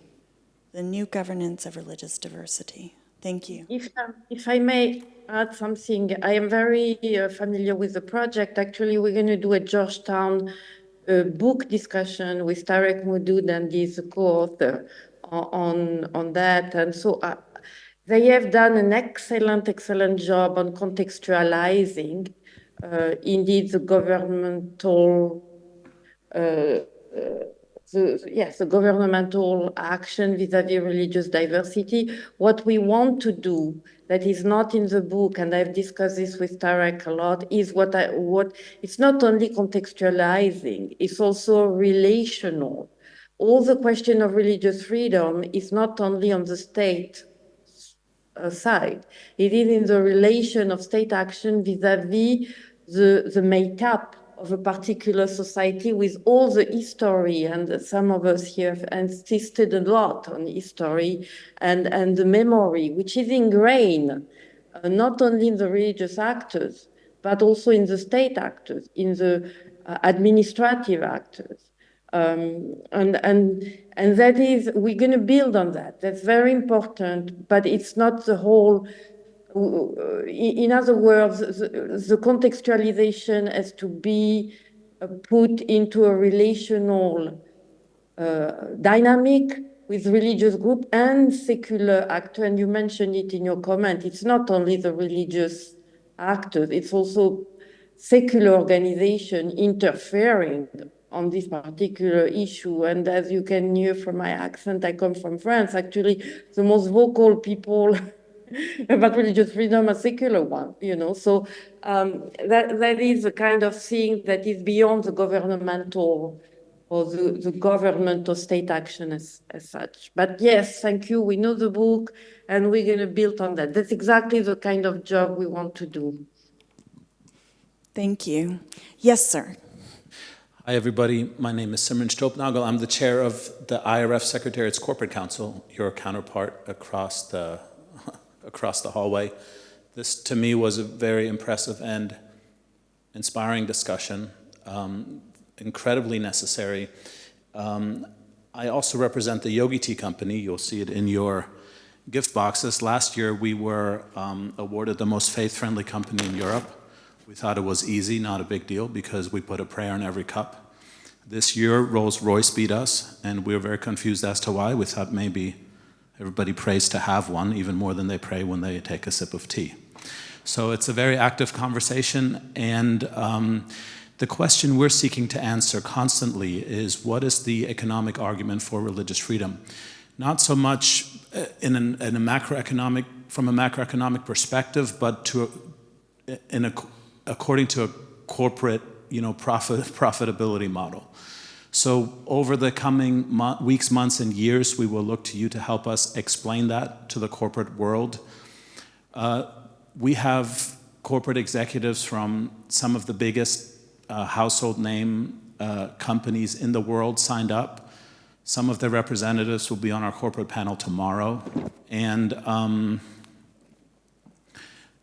The New Governance of Religious Diversity. Thank you. If I may add something, I am very familiar with the project. Actually, we're going to do a Georgetown book discussion with Tarek Moudoud, and he's a co-author on that. And so they have done an excellent job on contextualizing indeed the governmental the governmental action vis-à-vis religious diversity. What we want to do that is not in the book, and I've discussed this with Tarek a lot, is what it's not only contextualizing, it's also relational. All the question of religious freedom is not only on the state side, it is in the relation of state action vis-à-vis the makeup of a particular society with all the history, and some of us here have insisted a lot on history and the memory, which is ingrained not only in the religious actors, but also in the state actors, in the administrative actors. And that is, we're going to build on that. That's very important, but it's not the whole. In other words, the contextualization has to be put into a relational dynamic with religious group and secular actor. And you mentioned it in your comment. It's not only the religious actors, it's also secular organization interfering on this particular issue. And as you can hear from my accent, I come from France. Actually, the most vocal people about religious freedom are secular ones, So that is a kind of thing that is beyond the governmental or the government or state action as such. But yes, thank you. We know the book, and we're going to build on that. That's exactly the kind of job we want to do. Thank you. Yes, sir. Hi, everybody. My name is Simran Stropnagel. I'm the chair of the IRF Secretariat's Corporate Council, your counterpart across the hallway. This, to me, was a very impressive and inspiring discussion, incredibly necessary. I also represent the Yogi Tea Company. You'll see it in your gift boxes. Last year, we were awarded the most faith-friendly company in Europe. We thought it was easy, not a big deal, because we put a prayer in every cup. This year, Rolls-Royce beat us, and we were very confused as to why. We thought maybe everybody prays to have one, even more than they pray when they take a sip of tea. So it's a very active conversation, and the question we're seeking to answer constantly is, what is the economic argument for religious freedom? Not so much from a macroeconomic perspective, but according to a corporate, profitability model. So over the coming weeks, months, and years, we will look to you to help us explain that to the corporate world. we have corporate executives from some of the biggest household name companies in the world signed up. Some of their representatives will be on our corporate panel tomorrow. And,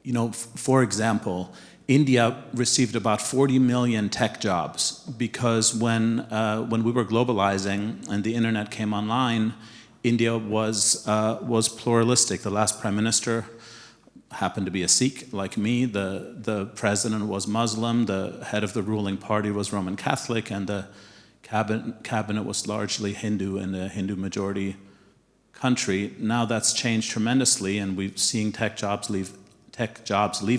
you know, for example, India received about 40 million tech jobs because when we were globalizing and the internet came online, India was pluralistic. The last prime minister happened to be a Sikh like me. The president was Muslim. The head of the ruling party was Roman Catholic, and the cabinet was largely Hindu in a Hindu majority country. Now that's changed tremendously, and we're seeing tech jobs leave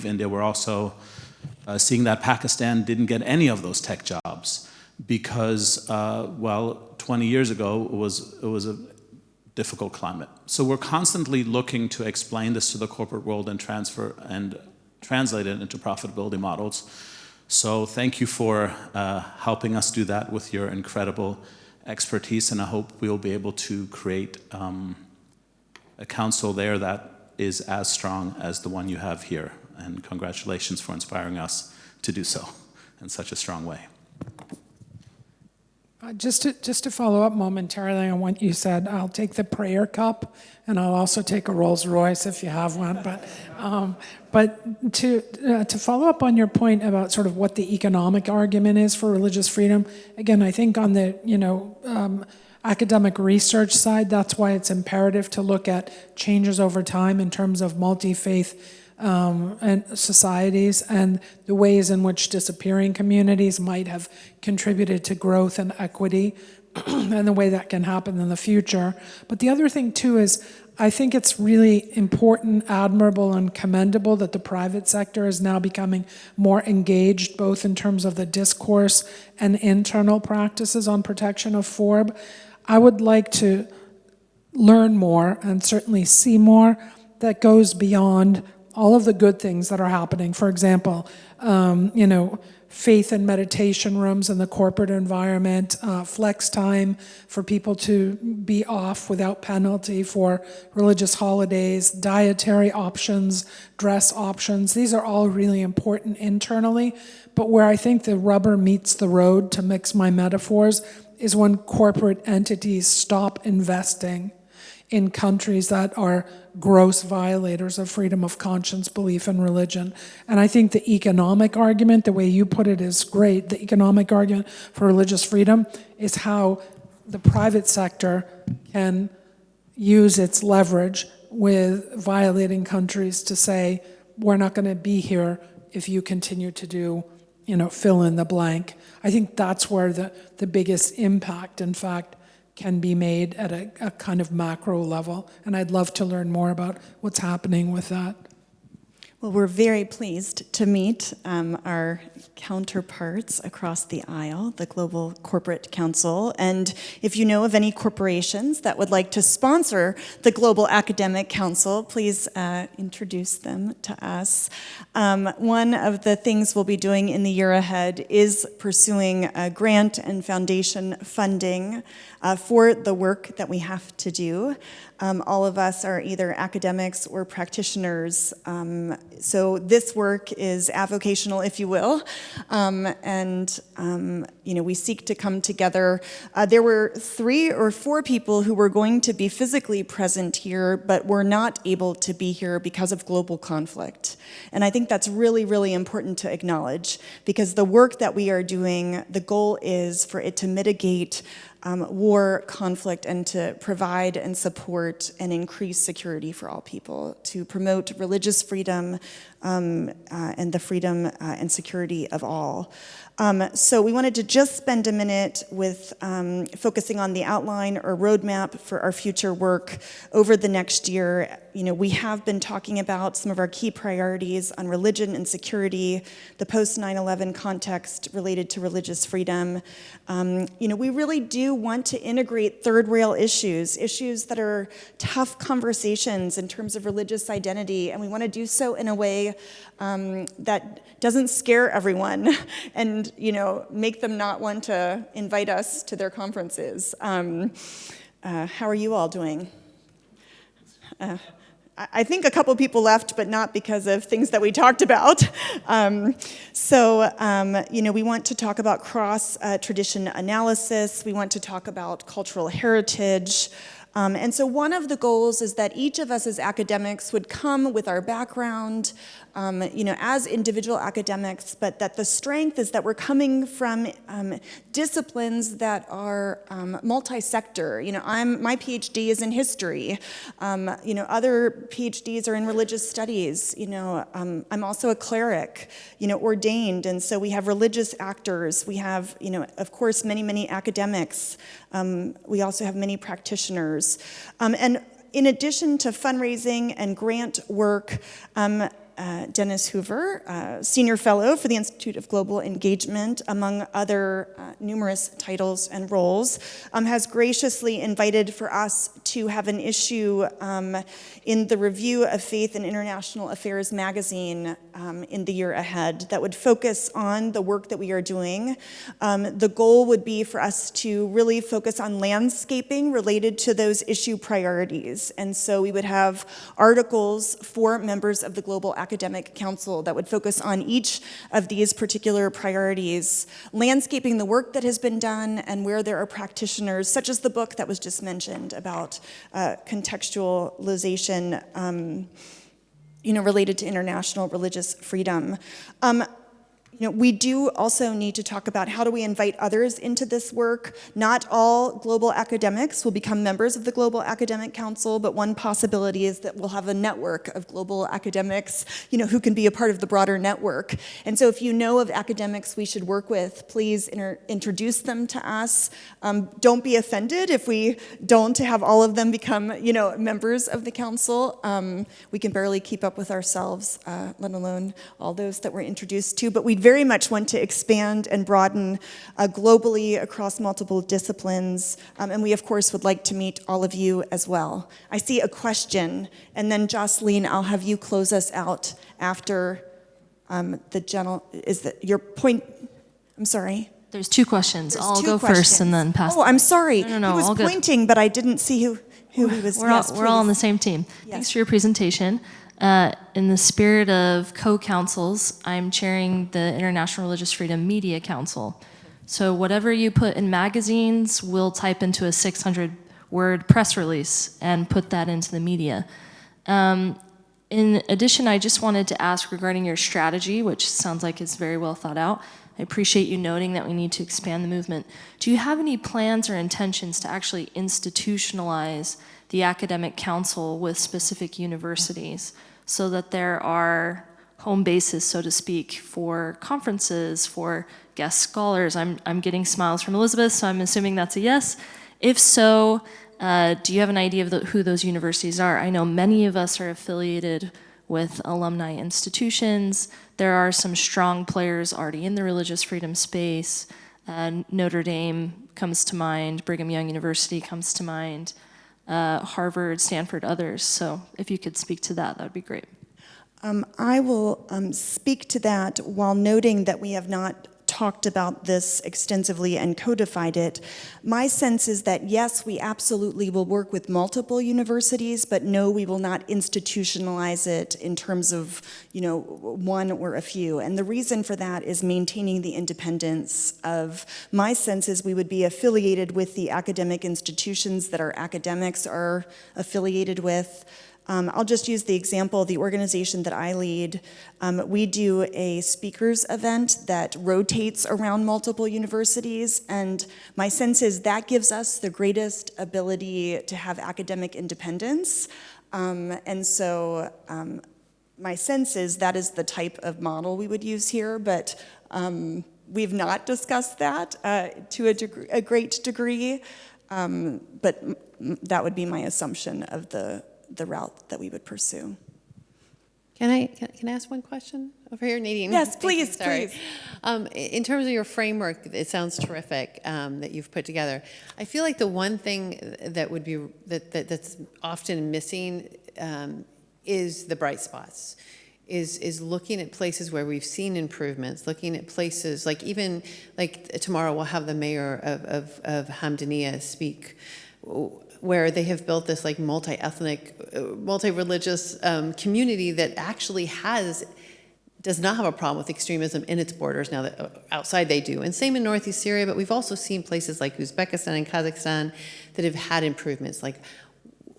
India. We're also seeing that Pakistan didn't get any of those tech jobs because, well, 20 years ago it was a difficult climate. So we're constantly looking to explain this to the corporate world and translate it into profitability models. So thank you for helping us do that with your incredible expertise, and I hope we'll be able to create a council there that is as strong as the one you have here. And congratulations for inspiring us to do so in such a strong way. Just to follow up momentarily on what you said, I'll take the prayer cup, and I'll also take a Rolls Royce if you have one. But to follow up on your point about sort of what the economic argument is for religious freedom, again, I think on the academic research side, that's why it's imperative to look at changes over time in terms of multi-faith and societies and the ways in which disappearing communities might have contributed to growth and equity and the way that can happen in the future. But the other thing too is I think it's really important, admirable, and commendable that the private sector is now becoming more engaged, both in terms of the discourse and internal practices on protection of FORB. I would like to learn more and certainly see more that goes beyond all of the good things that are happening. For example, faith and meditation rooms in the corporate environment, flex time for people to be off without penalty for religious holidays, dietary options, dress options. These are all really important internally, but where I think the rubber meets the road, to mix my metaphors, is when corporate entities stop investing in countries that are gross violators of freedom of conscience, belief, and religion. And I think the economic argument, the way you put it, is great. The economic argument for religious freedom is how the private sector can use its leverage with violating countries to say, we're not going to be here if you continue to do, fill in the blank. I think that's where the biggest impact, in fact, can be made at a kind of macro level. And I'd love to learn more about what's happening with that. Well, we're very pleased to meet our counterparts across the aisle, the Global Corporate Council. And if you know of any corporations that would like to sponsor the Global Academic Council, please introduce them to us. One of the things we'll be doing in the year ahead is pursuing grant and foundation funding for the work that we have to do. All of us are either academics or practitioners, so this work is avocational, if you will, we seek to come together. There were 3 or 4 people who were going to be physically present here, but were not able to be here because of global conflict. And I think that's really, really important to acknowledge, because the work that we are doing, the goal is for it to mitigate war, conflict, and to provide and support and increase security for all people, to promote religious freedom and the freedom and security of all. So we wanted to just spend a minute with focusing on the outline or roadmap for our future work over the next year. We have been talking about some of our key priorities on religion and security, the post-9/11 context related to religious freedom. We really do want to integrate third rail issues that are tough conversations in terms of religious identity, and we want to do so in a way that doesn't scare everyone and make them not want to invite us to their conferences. How are you all doing? I think a couple people left, but not because of things that we talked about. We want to talk about cross-tradition analysis. We want to talk about cultural heritage. And so one of the goals is that each of us as academics would come with our background, as individual academics, but that the strength is that we're coming from disciplines that are multi-sector. My PhD is in history. Other PhDs are in religious studies. I'm also a cleric, ordained, and so we have religious actors. We have, of course, many academics. We also have many practitioners. And in addition to fundraising and grant work, Dennis Hoover, Senior Fellow for the Institute of Global Engagement, among other numerous titles and roles, has graciously invited for us to have an issue in the Review of Faith and International Affairs magazine in the year ahead that would focus on the work that we are doing. The goal would be for us to really focus on landscaping related to those issue priorities. And so we would have articles for members of the Global Academic Council that would focus on each of these particular priorities, landscaping the work that has been done and where there are practitioners, such as the book that was just mentioned about contextualization related to international religious freedom. We do also need to talk about how do we invite others into this work. Not all global academics will become members of the Global Academic Council, but one possibility is that we'll have a network of global academics, who can be a part of the broader network. And so if you know of academics we should work with, please introduce them to us. Don't be offended if we don't have all of them become, members of the council. We can barely keep up with ourselves, let alone all those that we're introduced to, but we'd very much want to expand and broaden globally across multiple disciplines, and we of course would like to meet all of you as well. I see a question, and then Jocelyne, I'll have you close us out after the general, is that your point, I'm sorry? There's two questions. There's I'll two go questions. first and then pass. Oh, I'm sorry. No, he was all good. pointing, but I didn't see who he was. We're all on the same team. Yes. Thanks for your presentation. In the spirit of co-councils, I'm chairing the International Religious Freedom Media Council. So whatever you put in magazines, we'll type into a 600-word press release and put that into the media. In addition, I just wanted to ask regarding your strategy, which sounds like it's very well thought out. I appreciate you noting that we need to expand the movement. Do you have any plans or intentions to actually institutionalize the academic council with specific universities so that there are home bases, so to speak, for conferences, for guest scholars? I'm getting smiles from Elizabeth, so I'm assuming that's a yes. If so, do you have an idea of who those universities are? I know many of us are affiliated with alumni institutions. There are some strong players already in the religious freedom space. Notre Dame comes to mind, Brigham Young University comes to mind, Harvard, Stanford, others. So if you could speak to that, that would be great. I will speak to that while noting that we have not talked about this extensively and codified it. My sense is that yes, we absolutely will work with multiple universities, but no, we will not institutionalize it in terms of, one or a few. And the reason for that is maintaining the independence of, my sense is we would be affiliated with the academic institutions that our academics are affiliated with. I'll just use the example, the organization that I lead. We do a speakers event that rotates around multiple universities, and my sense is that gives us the greatest ability to have academic independence. And so my sense is that is the type of model we would use here, but we've not discussed that to a great degree, but that would be my assumption of the route that we would pursue. Can I ask one question over here, Nadine? Yes, please, Sorry. please. In terms of your framework, it sounds terrific that you've put together. I feel like the one thing that would be that's often missing is the bright spots. Is looking at places where we've seen improvements, looking at places like tomorrow we'll have the mayor of Hamdaniya speak. where they have built this like multi-ethnic, multi-religious community that actually does not have a problem with extremism in its borders. Now that outside they do, and same in Northeast Syria, but we've also seen places like Uzbekistan and Kazakhstan that have had improvements. Like,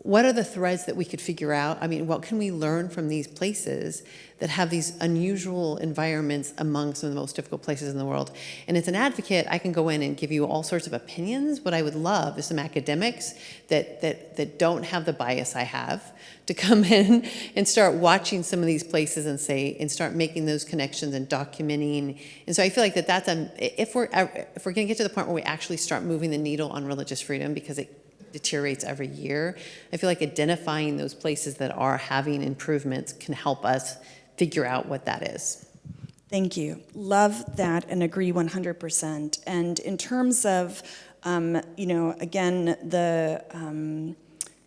what are the threads that we could figure out? I mean, what can we learn from these places that have these unusual environments among some of the most difficult places in the world? And as an advocate, I can go in and give you all sorts of opinions. What I would love is some academics that don't have the bias I have to come in and start watching some of these places and start making those connections and documenting. And so I feel like that's if we're going to get to the point where we actually start moving the needle on religious freedom, because it deteriorates every year, I feel like identifying those places that are having improvements can help us figure out what that is. Thank you. Love that and agree 100%. And in terms of, again,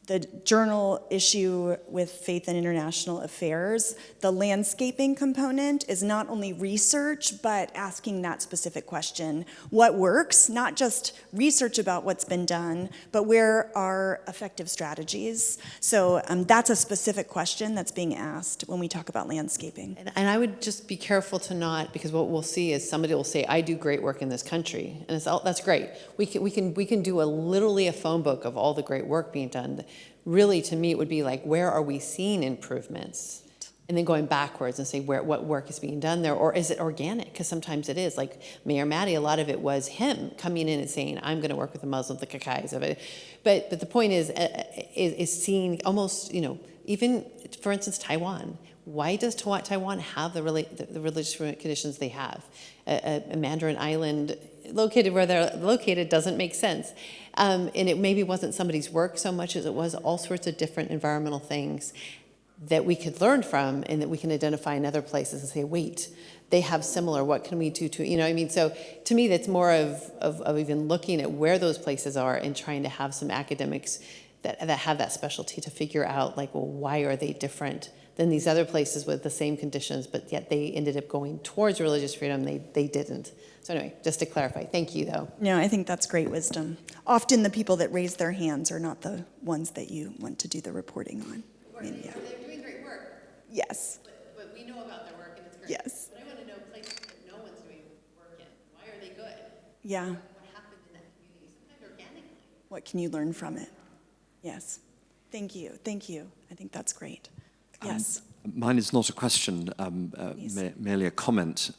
the journal issue with Faith and International Affairs, the landscaping component is not only research, but asking that specific question. What works? Not just research about what's been done, but where are effective strategies? So that's a specific question that's being asked when we talk about landscaping. And I would just be careful to not, because what we'll see is somebody will say, I do great work in this country. And that's great. We can do literally a phone book of all the great work being done. Really, to me, it would be like, where are we seeing improvements? And then going backwards and say, what work is being done there? Or is it organic? Because sometimes it is. Like Mayor Matty, a lot of it was him coming in and saying, I'm going to work with the Muslims, the Kakais of it. But the point is seeing almost, even, for instance, Taiwan. Why does Taiwan have the religious conditions they have? A Mandarin island located where they're located doesn't make sense. And it maybe wasn't somebody's work so much as it was all sorts of different environmental things that we could learn from, and that we can identify in other places and say, wait, they have similar, what can we do to, what I mean? So to me, that's more of even looking at where those places are and trying to have some academics that have that specialty to figure out, like, well, why are they different than these other places with the same conditions, but yet they ended up going towards religious freedom, they didn't. So anyway, just to clarify, thank you though. No, I think that's great wisdom. Often the people that raise their hands are not the ones that you want to do the reporting on. They're doing great work. Yes. But we know about their work and it's great. Yes. But I want to know places that no one's doing work in. Why are they good? Yeah. What happened in that community? Sometimes organically. What can you learn from it? Yes. Thank you. Thank you. I think that's great. Yes. Mine is not a question, merely a comment,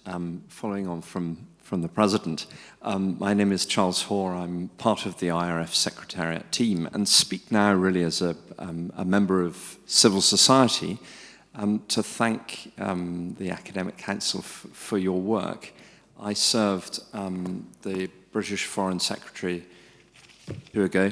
following on from the President. My name is Charles Hoare. I'm part of the IRF Secretariat team and speak now really as a member of civil society to thank the Academic Council for your work. I served the British Foreign Secretary a year ago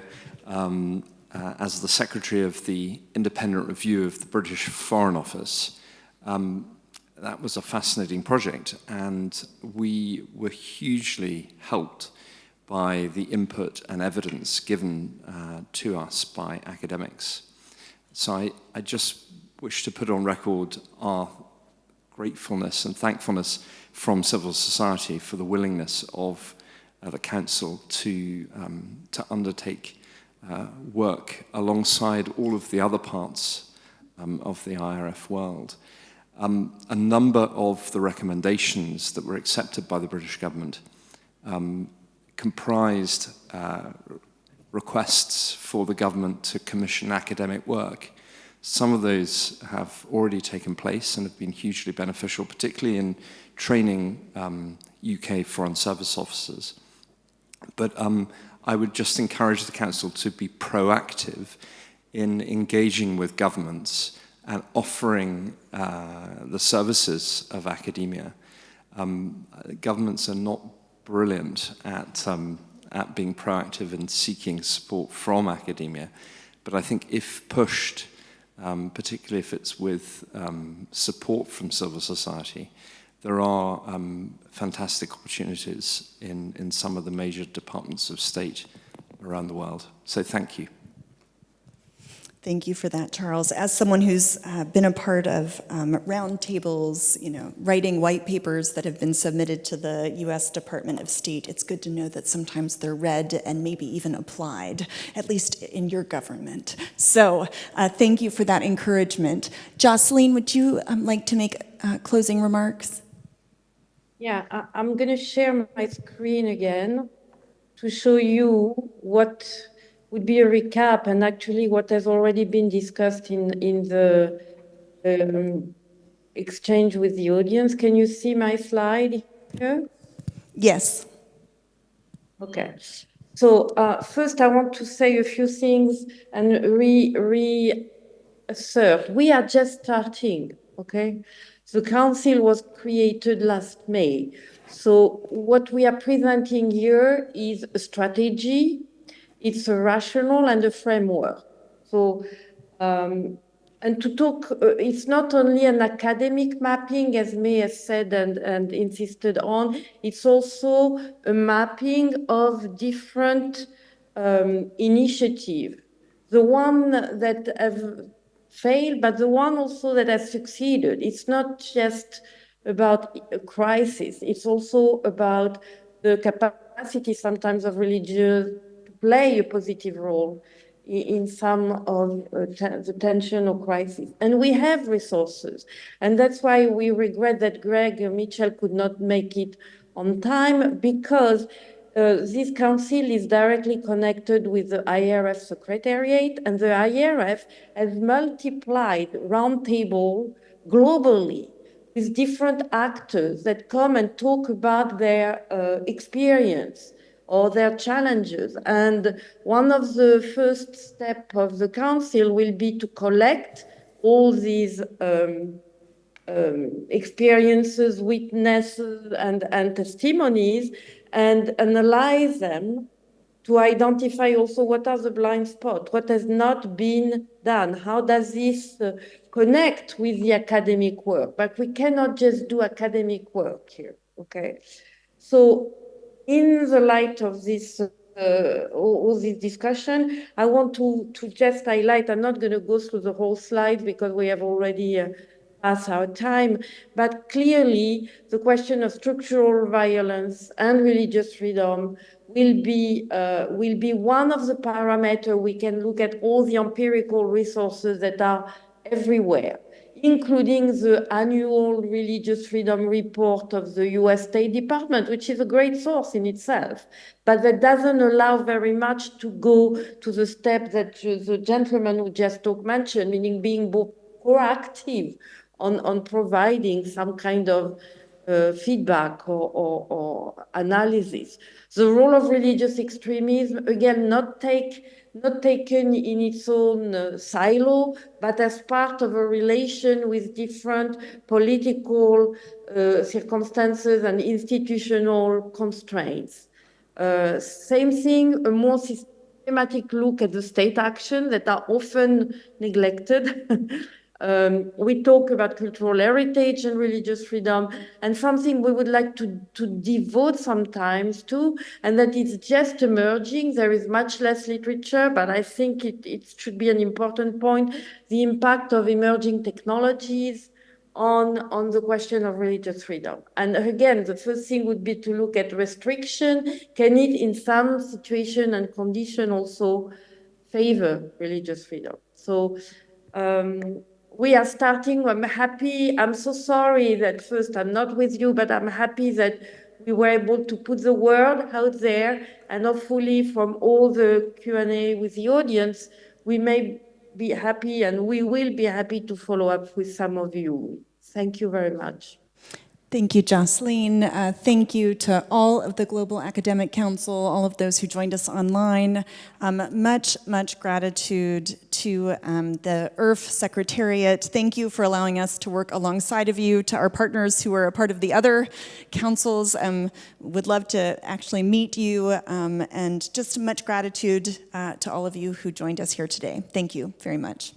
as the Secretary of the Independent Review of the British Foreign Office. That was a fascinating project, and we were hugely helped by the input and evidence given to us by academics. So I just wish to put on record our gratefulness and thankfulness from civil society for the willingness of the Council to undertake work alongside all of the other parts of the IRF world. A number of the recommendations that were accepted by the British government comprised requests for the government to commission academic work. Some of those have already taken place and have been hugely beneficial, particularly in training UK Foreign Service officers. But I would just encourage the Council to be proactive in engaging with governments and offering the services of academia. Governments are not brilliant at being proactive and seeking support from academia, but I think if pushed, particularly if it's with support from civil society, there are fantastic opportunities in some of the major departments of state around the world. So thank you. Thank you for that, Charles. As someone who's been a part of roundtables, writing white papers that have been submitted to the U.S. Department of State, it's good to know that sometimes they're read and maybe even applied, at least in your government. So thank you for that encouragement. Jocelyne, would you like to make closing remarks? Yeah, I'm going to share my screen again to show you what would be a recap and actually what has already been discussed in the exchange with the audience. Can you see my slide here? Yes. Okay. So first I want to say a few things and reassert. We are just starting, okay? The council was created last May. So what we are presenting here is a strategy, it's a rationale and a framework. So, and to talk, it's not only an academic mapping, as May has said and insisted on, it's also a mapping of different initiatives. The one that have failed, but the one also that has succeeded. It's not just about a crisis, it's also about the capacity sometimes of religions to play a positive role in some of the tension or crisis. And we have resources. And that's why we regret that Greg Mitchell could not make it on time, because this council is directly connected with the IRF Secretariat, and the IRF has multiplied roundtable globally with different actors that come and talk about their experience or their challenges. And one of the first steps of the council will be to collect all these experiences, witnesses, and testimonies, and analyze them to identify also what are the blind spots, what has not been done, how does this connect with the academic work. But we cannot just do academic work here, okay? So in the light of this all this discussion, I want to just highlight, I'm not going to go through the whole slide because we have already passed our time, but clearly the question of structural violence and religious freedom will be one of the parameters we can look at all the empirical resources that are everywhere, including the annual Religious Freedom Report of the US State Department, which is a great source in itself, but that doesn't allow very much to go to the step that the gentleman who just mentioned, meaning being more proactive on providing some kind of feedback or analysis. The role of religious extremism, again, not taken in its own silo, but as part of a relation with different political circumstances and institutional constraints. Same thing, a more systematic look at the state action that are often neglected. We talk about cultural heritage and religious freedom, and something we would like to devote sometimes to, and that it's just emerging. There is much less literature, but I think it should be an important point, the impact of emerging technologies on the question of religious freedom. And again, the first thing would be to look at restriction. Can it, in some situation and condition, also favor religious freedom? So we are starting. I'm happy. I'm so sorry that first I'm not with you, but I'm happy that we were able to put the word out there, and hopefully from all the Q&A with the audience, we may be happy and we will be happy to follow up with some of you. Thank you very much. Thank you, Jocelyne. Thank you to all of the Global Academic Council, all of those who joined us online. Much gratitude to the IRF Secretariat. Thank you for allowing us to work alongside of you. To our partners who are a part of the other councils, would love to actually meet you, and just much gratitude to all of you who joined us here today. Thank you very much.